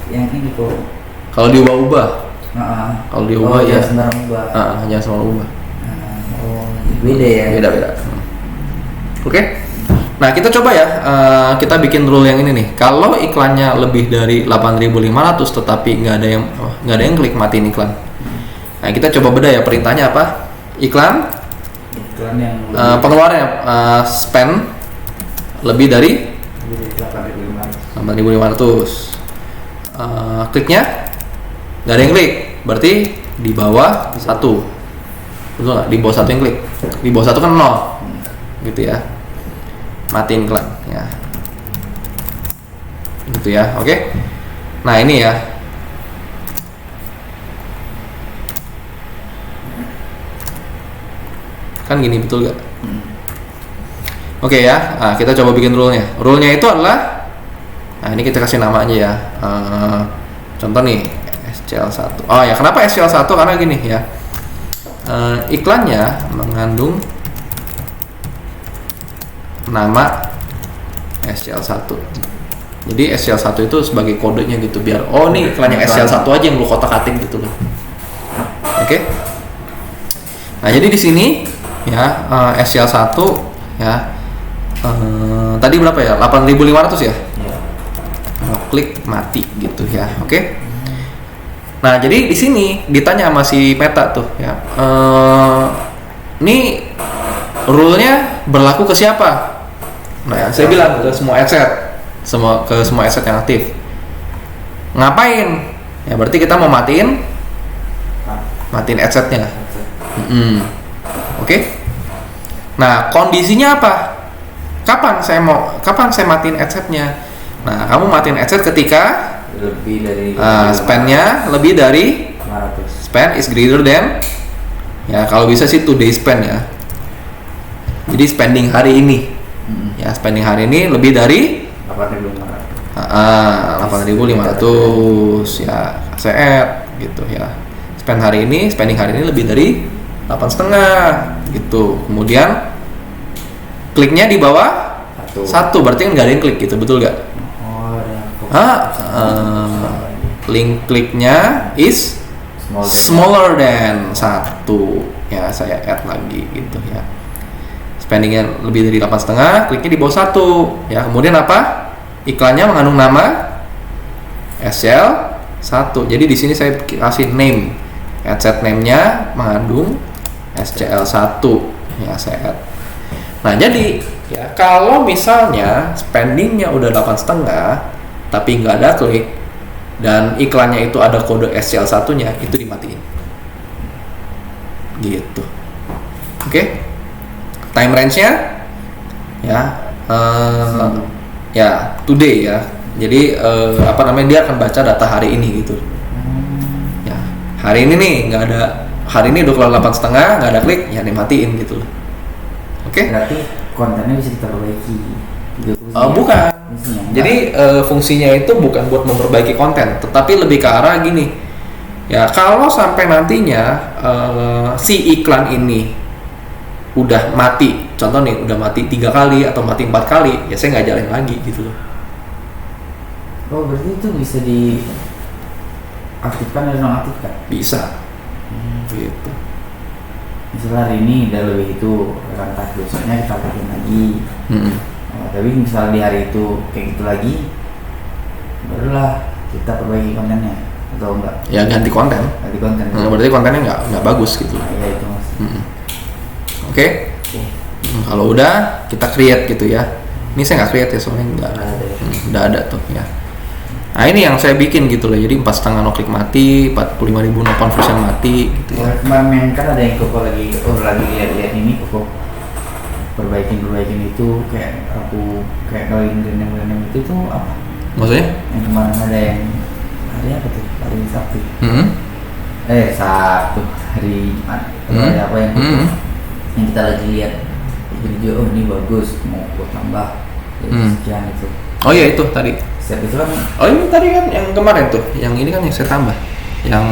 Yang ini kok. Kalau diubah-ubah. Kalau diubah ya. Sembarang ubah. Jangan sembarang ubah. Beda ya. Beda. Oke. Nah kita coba ya, kita bikin rule yang ini nih. Kalau iklannya lebih dari 8.500 tetapi nggak ada yang klik, matiin iklan. Nah kita coba beda ya, perintahnya apa? Iklan yang pengeluarannya spend lebih dari 8.500. Kliknya nggak ada yang klik, berarti di bawah 1. Betul nggak? Di bawah 1 yang klik, di bawah 1 kan 0 gitu ya. matiin iklan ya. Gitu ya. Oke. Nah, ini ya. Kan gini, betul gak? Oke ya, nah, kita coba bikin rule-nya. Rule-nya itu adalah, nah ini kita kasih nama aja ya. Contoh nih, SCL1. Oh ya, kenapa SCL1? Karena gini ya, iklannya mengandung nama SCL1. Jadi SCL1 itu sebagai kodenya gitu, biar oh nih iklannya SCL1 aja yang lu kotak-atik gitu loh. Oke. Nah, jadi di sini ya SCL1 ya tadi berapa ya? 8.500 ya? Klik mati gitu ya. Oke. Nah, jadi di sini ditanya sama si Meta tuh ya. Ini rule-nya berlaku ke siapa? Nah, saya bilang ke semua asset. Ke semua asset yang aktif. Ngapain? Ya berarti kita mau matiin assetnya. Oke. Nah, kondisinya apa? Kapan saya matiin assetnya? Nah, kamu matiin asset ketika lebih dari spend-nya lebih dari 500. spend is greater than, ya kalau bisa sih today spend ya. Jadi spending hari ini. Ya, spending hari ini lebih dari 8.500 ya, set gitu ya. Spending hari ini lebih dari 8,5 gitu. Kemudian kliknya di bawah 1, berarti kan nggak ada yang klik gitu, betul nggak? Link kliknya is smaller than 1 ya, saya add lagi gitu ya. Spendingnya lebih dari 8,5, kliknya di bawah 1 ya. Kemudian apa? Iklannya mengandung nama SCL1. Jadi di sini saya kasih name, asset name-nya mengandung SCL1 ya, saya add. Nah, jadi ya kalau misalnya spendingnya udah 8,5 tapi nggak ada klik dan iklannya itu ada kode SCL1-nya, itu dimatiin gitu. Oke. Time range-nya ya ya today ya. Jadi dia akan baca data hari ini gitu ya. Hari ini nih nggak ada, hari ini udah keluar 8,5, nggak ada klik ya, dimatiin gitu loh. Oke. Berarti kontennya bisa kita perbaiki gitu. Bukan. Jadi fungsinya itu bukan buat memperbaiki konten, tetapi lebih ke arah gini ya, kalau sampai nantinya si iklan ini udah mati, contoh nih udah mati 3 kali atau mati 4 kali, ya saya nggak jalan lagi gitu loh. Oh, berarti itu bisa diaktifkan dan nonaktifkan? Bisa. Gitu. Misalnya hari ini udah lebih itu rantas, besoknya kita pakai lagi. Tapi misalnya di hari itu kayak gitu lagi, barulah kita perbaiki kontennya atau enggak? Ya ganti konten. Berarti kontennya nggak bagus gitu. Iya, itu mas. Oke. Kalau udah kita create gitu ya. Ini saya nggak create ya, soalnya nggak ada. Udah ada tuh ya. Nah, ini yang saya bikin gitu loh. Jadi 4,5 no click mati, 45.000 no conversion mati gitu ya. Kemarin kan ada yang koko lagi lihat ini koko perbaikin itu kayak kalau yang itu tuh apa? Maksudnya? Yang kemarin ada yang hari apa tuh? Hari Sabtu. Sabtu, hari Jumat. Hari apa yang kita lagi lihat video, oh ini bagus, mau gua tambah sekian itu. Oh iya, itu tadi. Setiap itu kan. Oh ini tadi kan yang kemarin tuh, yang ini kan yang saya tambah, yang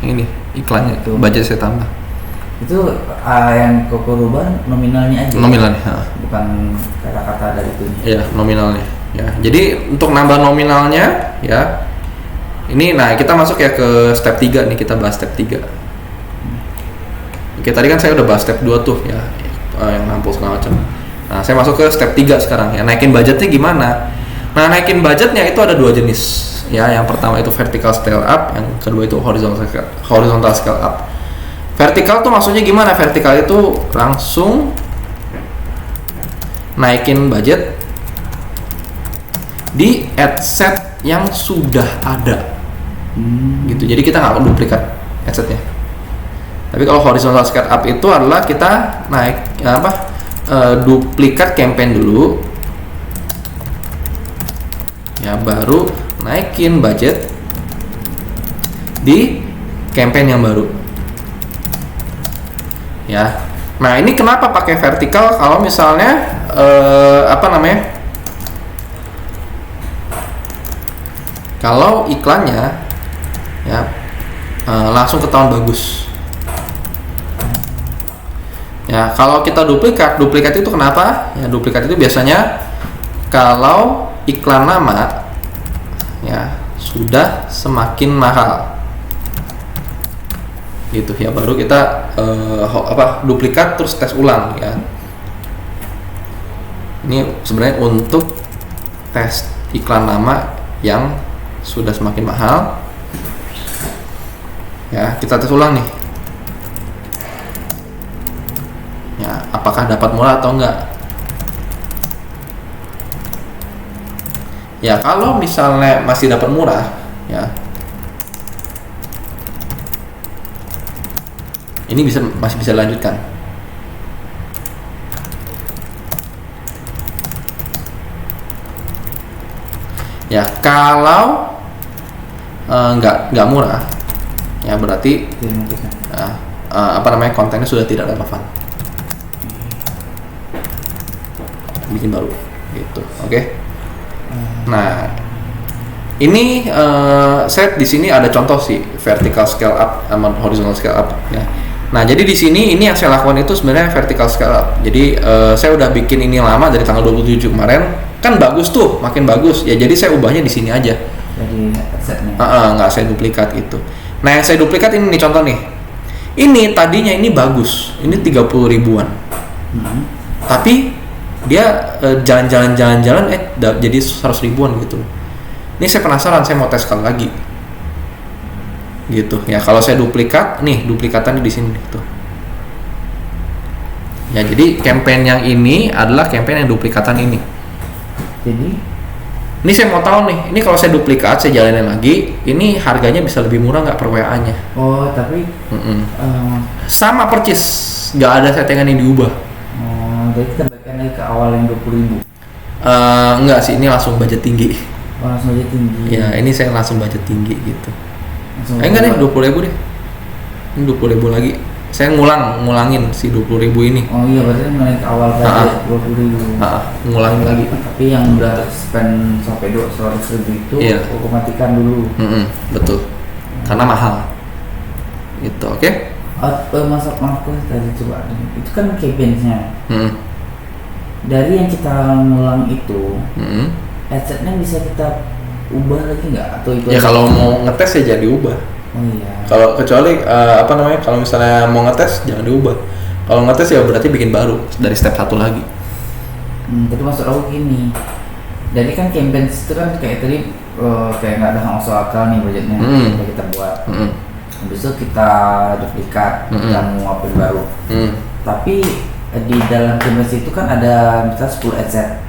ini iklannya tuh budget saya tambah. Itu yang koko rubah nominalnya aja. Nominalnya. Bukan kata-kata dari itu. Iya, nominalnya. Ya, jadi untuk nambah nominalnya ya. Ini nah kita masuk ya ke step 3 nih, kita bahas step 3. Oke, tadi kan saya udah bahas step 2 tuh ya, yang nampung segala macam. Nah, saya masuk ke step 3 sekarang ya, naikin budgetnya gimana? Nah, naikin budgetnya itu ada 2 jenis ya. Yang pertama itu vertical scale up, yang kedua itu horizontal scale up. Vertical tuh maksudnya gimana? Vertical itu langsung naikin budget di adset yang sudah ada gitu. Jadi kita nggak duplikat adsetnya. Tapi kalau horizontal scale up itu adalah kita naik duplikat campaign dulu, ya baru naikin budget di campaign yang baru, ya. Nah ini kenapa pakai vertikal? Kalau misalnya kalau iklannya ya langsung ketahuan bagus. Ya, kalau kita duplikat itu kenapa? Ya, duplikat itu biasanya kalau iklan lama ya sudah semakin mahal. Gitu ya, baru kita duplikat terus tes ulang ya. Ini sebenarnya untuk tes iklan lama yang sudah semakin mahal. Ya, kita tes ulang nih. Ya, apakah dapat murah atau enggak? Ya, kalau misalnya masih dapat murah, ya ini masih bisa lanjutkan. Ya, kalau nggak murah, ya berarti kontennya sudah tidak relevan. Bikin baru, gitu. Oke. Nah, ini saya di sini ada contoh sih vertical scale up sama horizontal scale up, ya. Nah, jadi di sini ini yang saya lakukan itu sebenarnya vertical scale up. Jadi saya udah bikin ini lama dari tanggal 27 kemarin, kan bagus tuh, makin bagus. Ya jadi saya ubahnya di sini aja. Jadi setnya. Nggak saya duplikat gitu. Nah, yang saya duplikat ini nih contoh nih. Ini tadinya ini bagus, ini 30 ribuan. Tapi dia jalan-jalan jadi 100 ribuan gitu. Ini saya penasaran, saya mau tes sekali lagi. Gitu ya, kalau saya duplikat nih, duplikatannya di sini tuh ya. Jadi campaign yang ini adalah campaign yang duplikatan ini. Jadi ini saya mau tahu nih, ini kalau saya duplikat, saya jalanin lagi, ini harganya bisa lebih murah nggak per WA nya? Oh, tapi sama percis, nggak ada settingan yang diubah. Jadi kita balikkan lagi ke awal yang 20.000. Enggak sih, ini langsung budget tinggi. Langsung budget tinggi. Ya, ini saya langsung budget tinggi gitu. Enggak deh, 20.000 deh. Ini 20.000 lagi. Saya ngulangin si 20.000 ini. Oh iya, berarti naik ke awal budget 20.000. Ngulangin lagi. Tapi yang udah spend sampai 200.000 itu aku matikan dulu. Betul. Karena mahal. Gitu, oke? Maaf tadi coba. Itu kan campaign-nya. Dari yang kita ngulang itu, adset-nya bisa kita ubah lagi nggak? Atau itu? Ya kalau mau ngetes ya jangan diubah. Oh iya. Kalau kecuali kalau misalnya mau ngetes jangan diubah. Kalau ngetes ya berarti bikin baru dari step 1 lagi. Tapi maksud aku gini. Jadi kan campaign itu kan kayak tadi kayak nggak ada masuk akal nih budgetnya kita buat. Habis itu kita duplikat, kita mau upload baru. Tapi di dalam campaign itu kan ada misalnya 10 adset.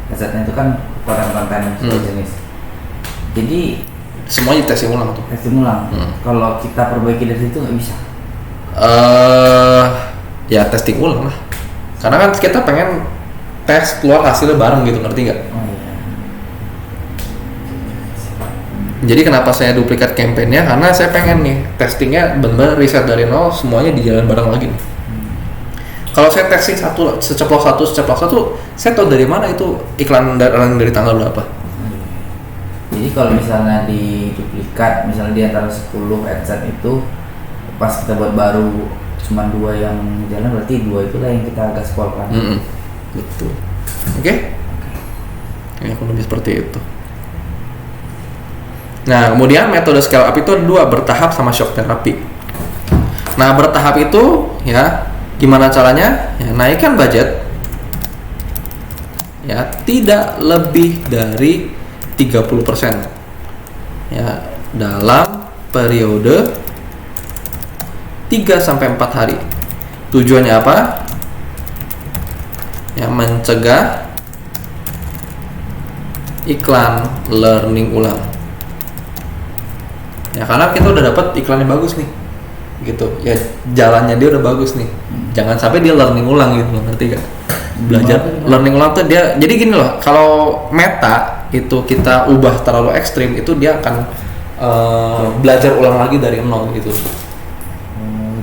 Adsetnya itu kan konten-konten jenis. Jadi semuanya testing ulang tuh. Testing ulang. Kalau kita perbaiki dari situ nggak bisa. Ya testing ulang lah. Karena kan kita pengen tes keluar hasilnya bareng gitu, ngerti nggak? Oh iya. Jadi kenapa saya duplikat campaign-nya? Karena saya pengen nih testingnya benar-benar riset dari nol, semuanya di jalan bareng lagi nih. Kalau saya testing seceplos satu, saya tahu dari mana itu iklan dari tanggal berapa. Jadi kalau misalnya di duplikat, misalnya di antara 10 adset itu pas kita buat baru cuma 2 yang jalan, berarti 2 itulah yang kita gaspolkan. Betul. Oke? Ya, kurang lebih seperti itu. Nah, kemudian metode scale up itu ada 2, bertahap sama shock therapy. Nah, bertahap itu ya gimana caranya? Ya, naikkan budget ya tidak lebih dari 30% ya dalam periode 3-4 hari. Tujuannya apa? Ya, mencegah iklan learning ulang. Ya, karena kita udah dapat iklan yang bagus nih. Gitu. Ya, jalannya dia udah bagus nih. Jangan sampai dia learning ulang gitu, ngerti gak? Belajar learning ulang tuh dia, jadi gini loh, kalau meta itu kita ubah terlalu ekstrim, itu dia akan belajar ulang lagi dari nol gitu.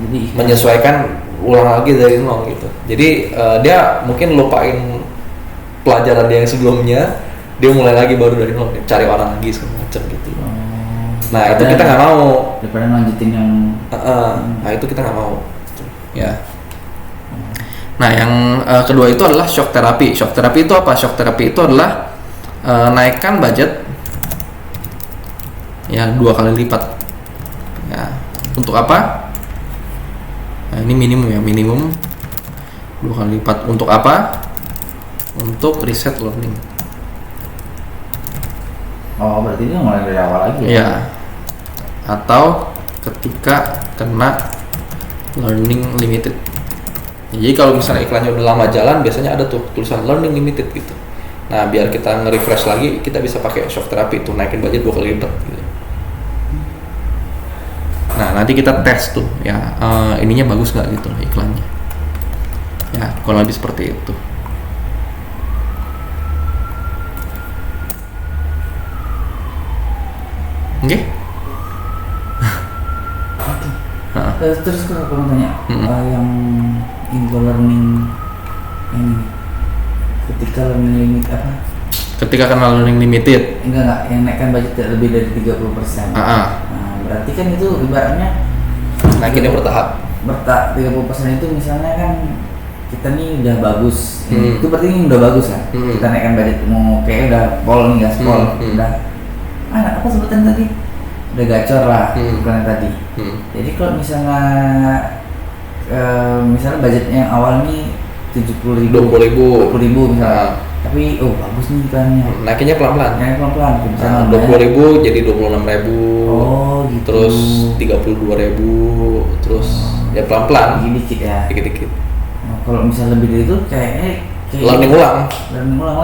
Jadi Menyesuaikan ulang lagi dari nol gitu. Jadi dia mungkin lupain pelajaran dia yang sebelumnya, dia mulai lagi baru dari nol, cari orang lagi segala macam gitu. Nah itu kita nggak mau. Daripada lanjutin yang Nah itu kita nggak mau. Ya. Nah yang kedua itu adalah shock therapy. Shock therapy itu apa? Shock therapy itu adalah naikkan budget ya 2 kali lipat. Ya. Untuk apa? Nah, ini minimum ya, minimum 2 kali lipat. Untuk apa? Untuk reset learning. Oh, berarti dia mulai dari awal lagi ya? Ya. Atau ketika kena learning limited. Jadi kalau misalnya iklannya udah lama jalan, biasanya ada tuh tulisan learning limited gitu. Nah, biar kita nge-refresh lagi, kita bisa pakai shock therapy itu, naikin budget 2 kali lipat gitu. Nah, nanti kita tes tuh ya, ininya bagus nggak gitu iklannya. Ya, kurang lebih seperti itu. Oke? Terus kalau tanya yang info learning ini ketika learning limit apa? Ketika kena learning limited. Enggak, yang naikkan budget lebih dari 30%. Nah, berarti kan itu ibaratnya naikinnya bertahap. 30% itu misalnya kan kita nih udah bagus. Itu berarti ini udah bagus kan? Kita naikkan budget mau kayak udah pol nih, gaspol, udah apa sebutan tadi? Udah gacor lah bukan tadi. Jadi kalau misalnya misalnya budgetnya yang awal nih 70.000, 20.000 misalnya. Tapi bagus nih iklannya. Naikinnya pelan-pelan. Misalnya 20.000 jadi 26.000. Gitu. Terus 32.000. Terus ya pelan-pelan. Dikit-dikit ya. Dikit-dikit. Kalau misalnya lebih dari itu kayaknya learning ulang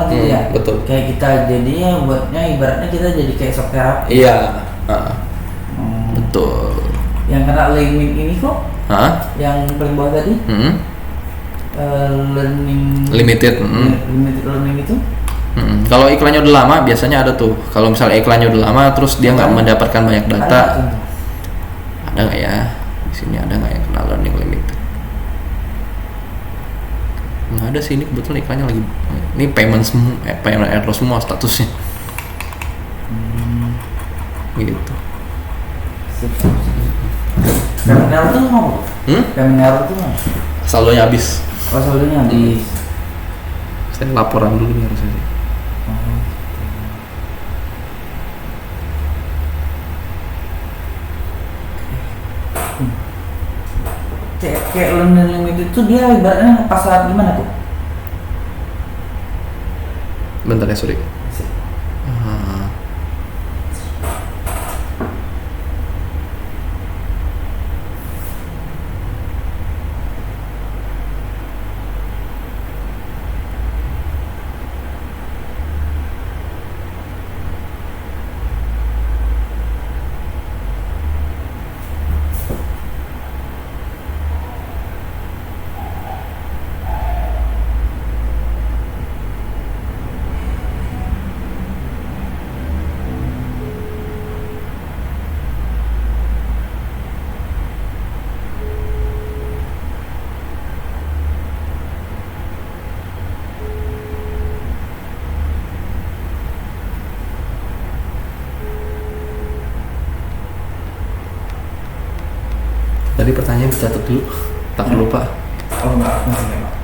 lagi ya. Betul. Kayak kita jadinya buatnya ibaratnya kita jadi kayak shock therapy. Iya. Betul. Yang kena limit ini kok? Yang paling bawah tadi? Learning limited. Limited learning itu? Kalau iklannya udah lama biasanya ada tuh. Kalau misalnya iklannya udah lama terus dia nggak mendapatkan banyak data. Ada nggak ya? Di sini ada nggak yang kena learning limited? Nggak ada sih, ini kebetulan iklannya lagi. Ini payment semua, payment error semua statusnya. Gitu. Payment error tuh mau? Payment error tuh mau? Saldonya habis. Saldonya habis. Saya laporan dulu nih harusnya. Kayak learning limit itu dia ibaratnya pasar gimana tuh? Bentar ya, sorry. Tadi pertanyaan dicatat dulu, takut lupa. Oh enggak, masih enggak.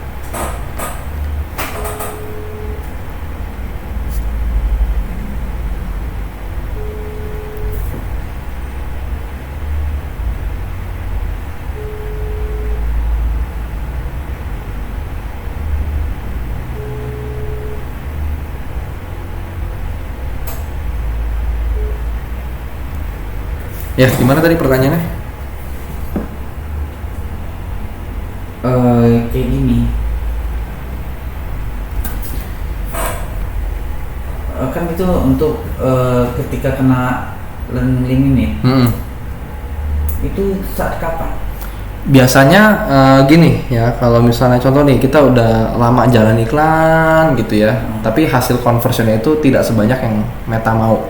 Ya, gimana tadi pertanyaannya? Kayak gini. Kan itu untuk ketika kena learning limit. Itu saat kapan? Biasanya gini ya, kalau misalnya contoh nih kita udah lama jalan iklan gitu ya, tapi hasil conversionnya itu tidak sebanyak yang Meta mau.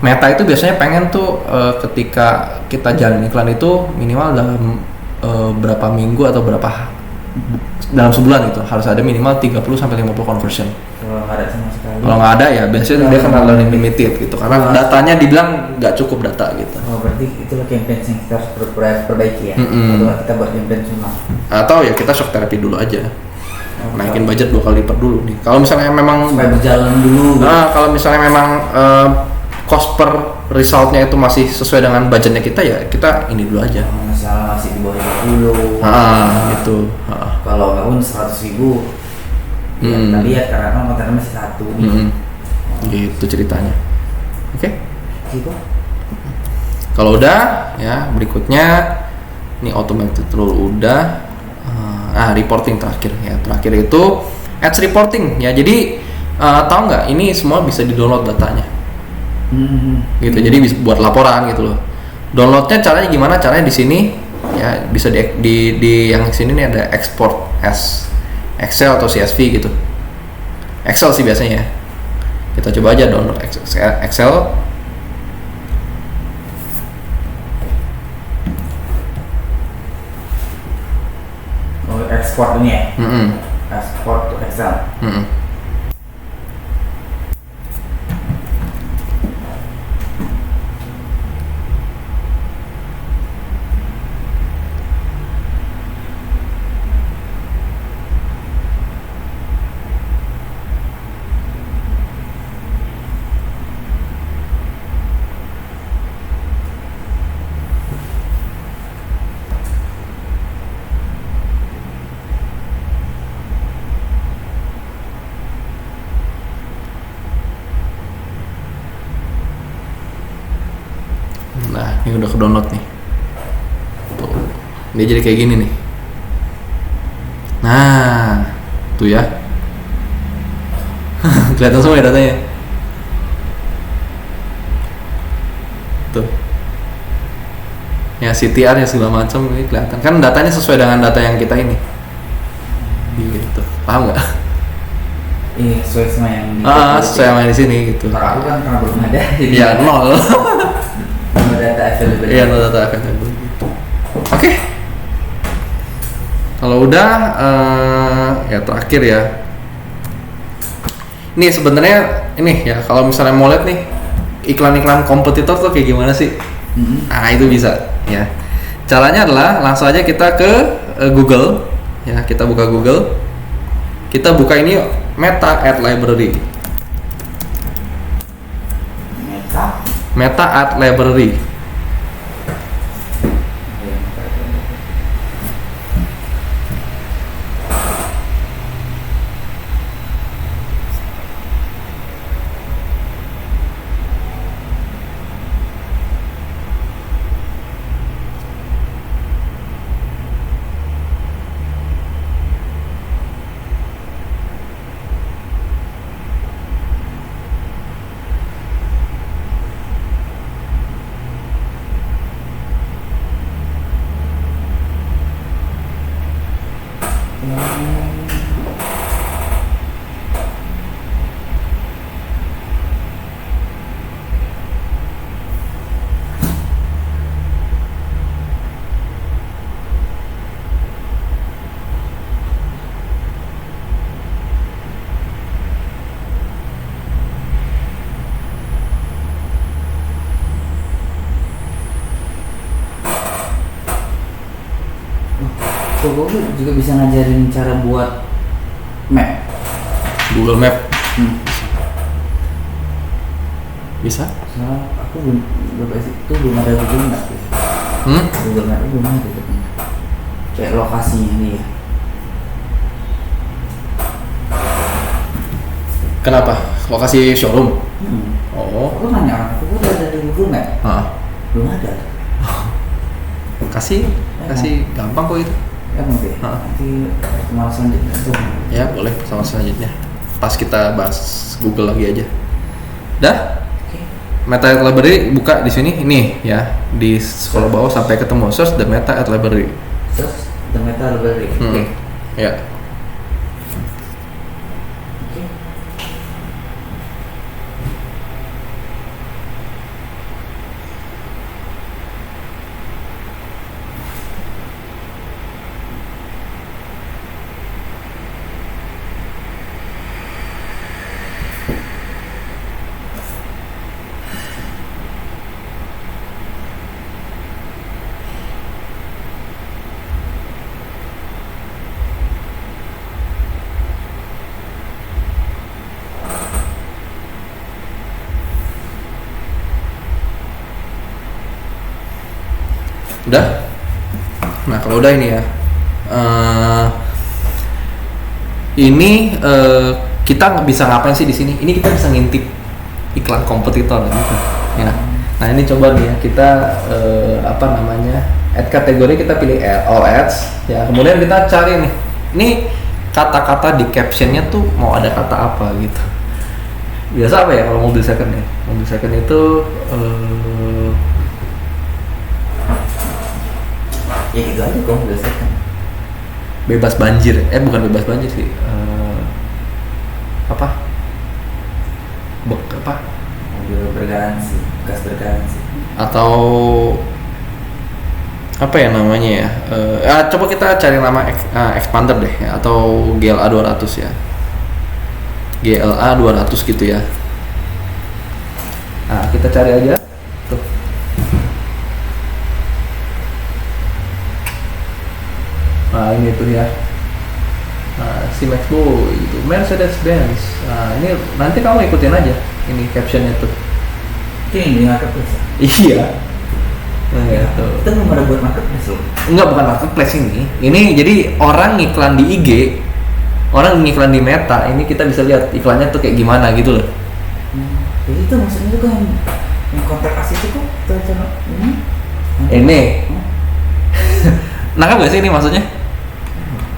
Meta itu biasanya pengen tuh ketika kita jalan iklan itu minimal dalam berapa minggu atau dalam sebulan gitu harus ada minimal 30-50 conversion. Kalau nggak ada sama sekali. Kalau nggak ada ya biasanya dia kena learning limited gitu karena datanya dibilang nggak cukup data gitu. Oh berarti itulah campaign yang kita harus perbaiki ya. Atau kita buat campaign ulang. Atau ya kita shock therapy dulu aja. Naikin budget 2 kali lipat dulu nih. Kalau misalnya memang supaya berjalan dulu. Nah, kalau misalnya memang cost per resultnya itu masih sesuai dengan budgetnya kita ya kita ini dulu aja. Misalnya masih di bawah 50. Gitu. Kalau nggak pun 100.000. Ya, kita lihat karena kan kontennya masih satu nih. Gitu ceritanya. Oke. Gitu. Kalau udah ya berikutnya ini automated rule udah. Reporting terakhir ya. Terakhir itu ads reporting ya. Jadi tahu nggak ini semua bisa di-download datanya. Gitu. Jadi bisa buat laporan gitu loh. Downloadnya caranya gimana? Caranya di sini ya bisa di yang sini nih ada export as Excel atau CSV gitu. Excel sih biasanya. Kita coba aja download Excel. Oh, ekspor ini ya? Ekspor to Excel. Nah, ini udah ke download nih. Tuh. Dia jadi kayak gini nih. Nah, tuh ya. Kelihatan semua ya datanya. Tuh. Ya CTR ya segala macam ini kelihatan. Kan datanya sesuai dengan data yang kita ini. Gitu. Paham nggak? Iya, sesuai sama yang di sesuai sama di sini gitu. Kalau aku kan karena belum ada. Iya, 0. Data available. Iya, data available. Oke. Kalau udah ya terakhir ya. Ini sebenarnya ini ya kalau misalnya mau lihat nih iklan-iklan kompetitor tuh kayak gimana sih? Nah, itu bisa ya. Caranya adalah langsung aja kita ke Google ya, kita buka Google. Kita buka ini Meta Ad Library. Meta Ad Library. Google juga bisa ngajarin cara buat map. Google Map. Bisa? Soalnya aku belum ada Google Map. Google Map belum ada gitu. Kayak lokasinya nih ya. Kenapa? Lokasi showroom? Oh. Aku nanya orang, aku udah ada di Google Map. Belum ada. Kasih gampang kok itu. Ya mungkin. Nanti pertemuan selanjutnya tuh. Ya boleh pertemuan selanjutnya. Pas kita bahas Google lagi aja. Dah? Meta Ad Library buka di sini, ini ya di scroll bawah sampai ketemu search the Meta Ad Library. Terus the meta library. Oke. Ya. Oke. Udah. Nah kalau udah ini ya, ini kita bisa ngapain sih di sini? Ini kita bisa ngintip iklan kompetitor gitu. Ya. Nah ini coba nih ya kita apa namanya? Add kategori kita pilih all ads. Ya kemudian kita cari nih. Ini kata-kata di captionnya tuh mau ada kata apa gitu. Biasa apa ya kalau mobil second ya? Mobil second itu Ya gitu aja kok biasakan. bebas banjir, bukan bebas banjir sih, apa? Apa? Mobil bergaransi, bekas bergaransi. Atau apa ya namanya ya? Coba kita cari nama expander deh, ya, atau GLA 200 ya. GLA 200 gitu ya. Nah kita cari aja. Tuh. Nah ini tuh ya. Nah si Max Boy itu Mercedes Benz. Nah ini nanti kamu ikutin aja ini captionnya tuh. Ini marketplace. Iya. Nah gitu. Kita belum ada buat marketplace loh. Enggak, bukan marketplace ini. Ini jadi orang ngiklan di IG, orang ngiklan di Meta. Ini kita bisa lihat iklannya tuh kayak gimana gitu loh. Jadi itu maksudnya juga yang kontak asli itu kok cara ini. Ini. Nangkap gak sih ini maksudnya?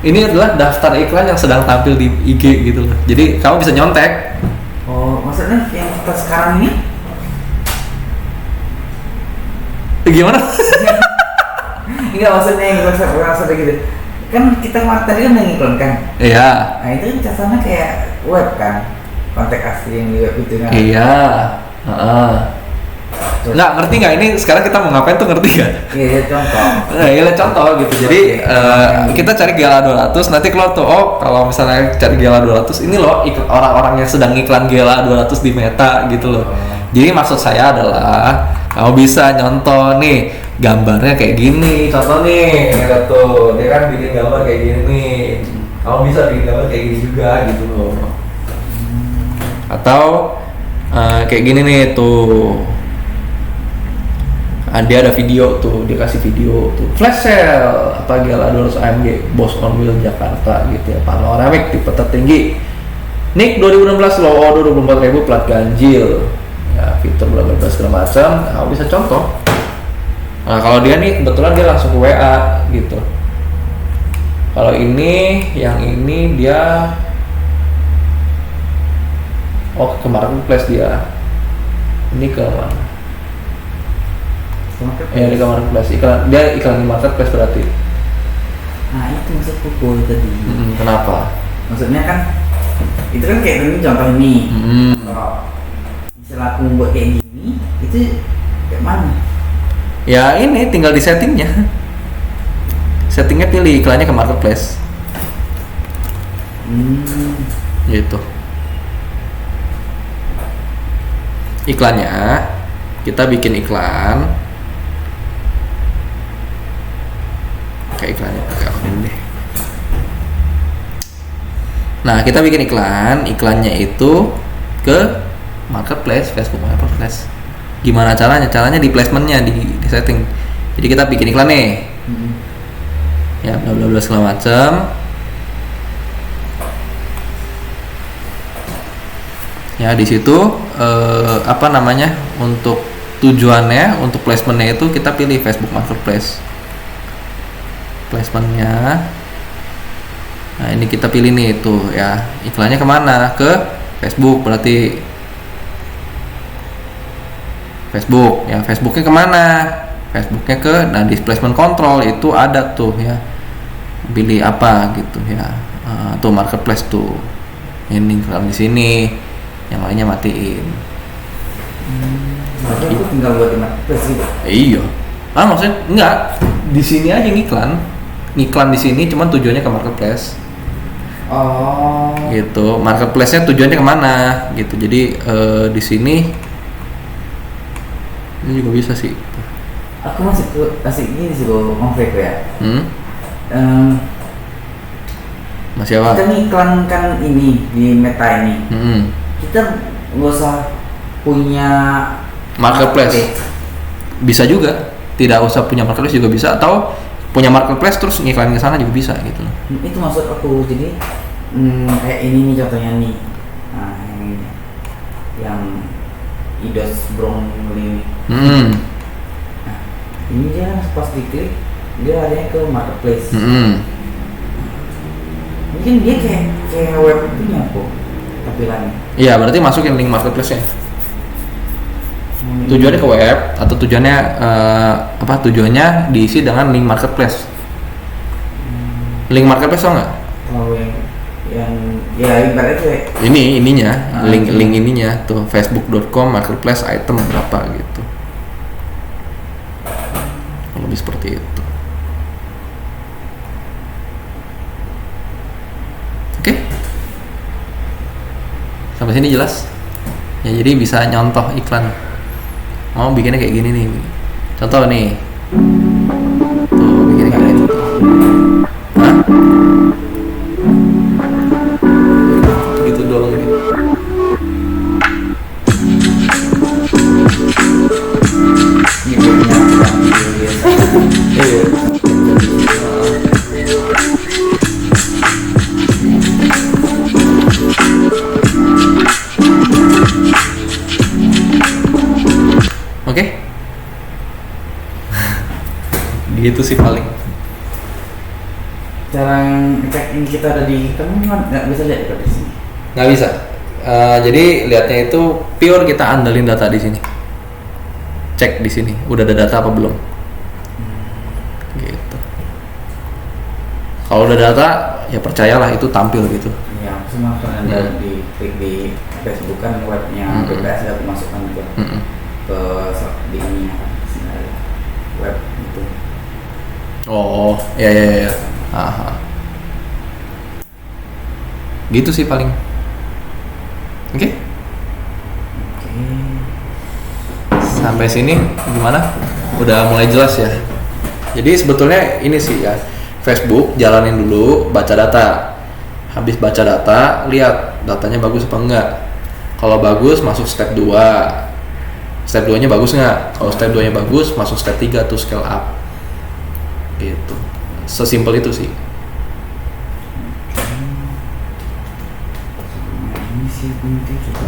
Ini adalah daftar iklan yang sedang tampil di IG gitu loh. Jadi kamu bisa nyontek. Oh, maksudnya yang kita sekarang ini? Gimana? Enggak, maksudnya yang maksudnya gitu. Kan kita tadi kan ngiklan kan? Iya. Nah itu kan catanya kayak web kan? Kontak asli yang di web itu kan? Iya. Nggak ngerti nggak ini sekarang kita mau ngapain tuh, ngerti nggak? Iya contoh. Nah, iya contoh gitu. Jadi kita cari GLA 200, nanti keluar tuh, oh kalau misalnya cari GLA 200 ini loh orang-orang yang sedang iklan GLA 200 di Meta gitu loh. Jadi maksud saya adalah kamu bisa nyontoh nih gambarnya kayak gini, contoh nih, ya tuh dia kan bikin gambar kayak gini nih. Kamu bisa bikin gambar kayak gini juga gitu loh. Atau kayak gini nih tuh. Dia ada video tuh, dia kasih video tuh flash sale apa GLA 200 AMG Boss on Wheel Jakarta gitu ya, panoramik tipe tertinggi, NIK 2016, low order 24.000, plat ganjil ya, fitur bla bla bla segala macam. Nah, bisa contoh. Nah kalau dia nih kebetulan dia langsung ke WA gitu. Kalau ini yang ini dia ke marketplace dia. Ini ke mana? Ya di marketplace, dia iklan di marketplace berarti. Nah itu maksudku tadi. Kenapa? Maksudnya kan itu kan kayak ini contoh ini. Kalau misalnya aku membuat kayak gini, itu kayak mana? Ya ini tinggal di settingnya. Settingnya pilih iklannya ke marketplace. Gitu. Iklannya kita bikin iklan. Kayak iklannya ini deh. Nah kita bikin iklannya itu ke marketplace, Facebook marketplace. Gimana caranya? Caranya di placementnya, di setting. Jadi kita bikin iklan nih, ya bla bla bla segala macam. Ya di situ apa namanya, untuk tujuannya, untuk placementnya itu kita pilih Facebook marketplace. Placementnya, nah ini kita pilih nih tuh ya, iklannya kemana? Ke Facebook berarti. Facebook ya, Facebooknya kemana? Facebooknya ke, nah di placement control itu ada tuh ya, pilih apa gitu ya. Tuh marketplace tuh, ini iklan di sini, yang lainnya matiin. Berarti aku tinggal buat di marketplace gitu. Iya. Maksudnya enggak, di sini aja ngiklan di sini, cuman tujuannya ke marketplace. Oh. Gitu. Marketplace-nya tujuannya kemana? Gitu. Jadi di sini ini juga bisa sih. Aku masih gini sih kalau Veko ya. Masih apa? Kita ngiklankan ini di Meta ini. Kita nggak usah punya marketplace. Bisa juga. Tidak usah punya marketplace juga bisa, atau punya marketplace terus ngiklanin ke sana juga bisa gitu. Itu maksud aku. Jadi kayak ini nih contohnya nih. Nah, yang Idos Brongli. Nah, ini dia pas diklik dia larinya ke marketplace. Mungkin dia kayak web punya kok tampilannya. Iya, berarti masukin link marketplace-nya. Tujuannya ke web atau tujuannya tujuannya diisi dengan link marketplace. Link marketplace tau nggak? Oh, yang ya ibaratnya ininya link ininya tuh facebook.com marketplace item berapa gitu. Lebih seperti itu. Oke. Sampai sini jelas? Ya, jadi bisa nyontoh iklan. Mau bikinnya kayak gini nih. Contoh nih. Tuh, bikinnya kayak gitu. Hah? Gitu doang nih. ini punya biasa. Iya. Oke. Gitu sih paling. Cara cek in kita ada di kamu nggak bisa lihat di sini. Nggak bisa. Jadi lihatnya itu pure kita andalin data di sini. Cek di sini, udah ada data apa belum? Gitu. Kalau udah data, ya percayalah itu tampil gitu. Ya, semua kan ada di klik di Facebook kan webnya BPS ada pemasukan juga ke di ini kan web itu. Oh, ya. Aha. Gitu sih paling. Oke. Sampai sini gimana? Udah mulai jelas ya. Jadi sebetulnya ini sih ya, Facebook jalanin dulu, baca data. Habis baca data, lihat datanya bagus apa enggak. Kalau bagus masuk step 2. Step 2-nya bagus nggak? Kalau step 2-nya bagus, masuk step 3 tuh scale up. Gitu. Sesimpel itu sih. Ini sih penting juga.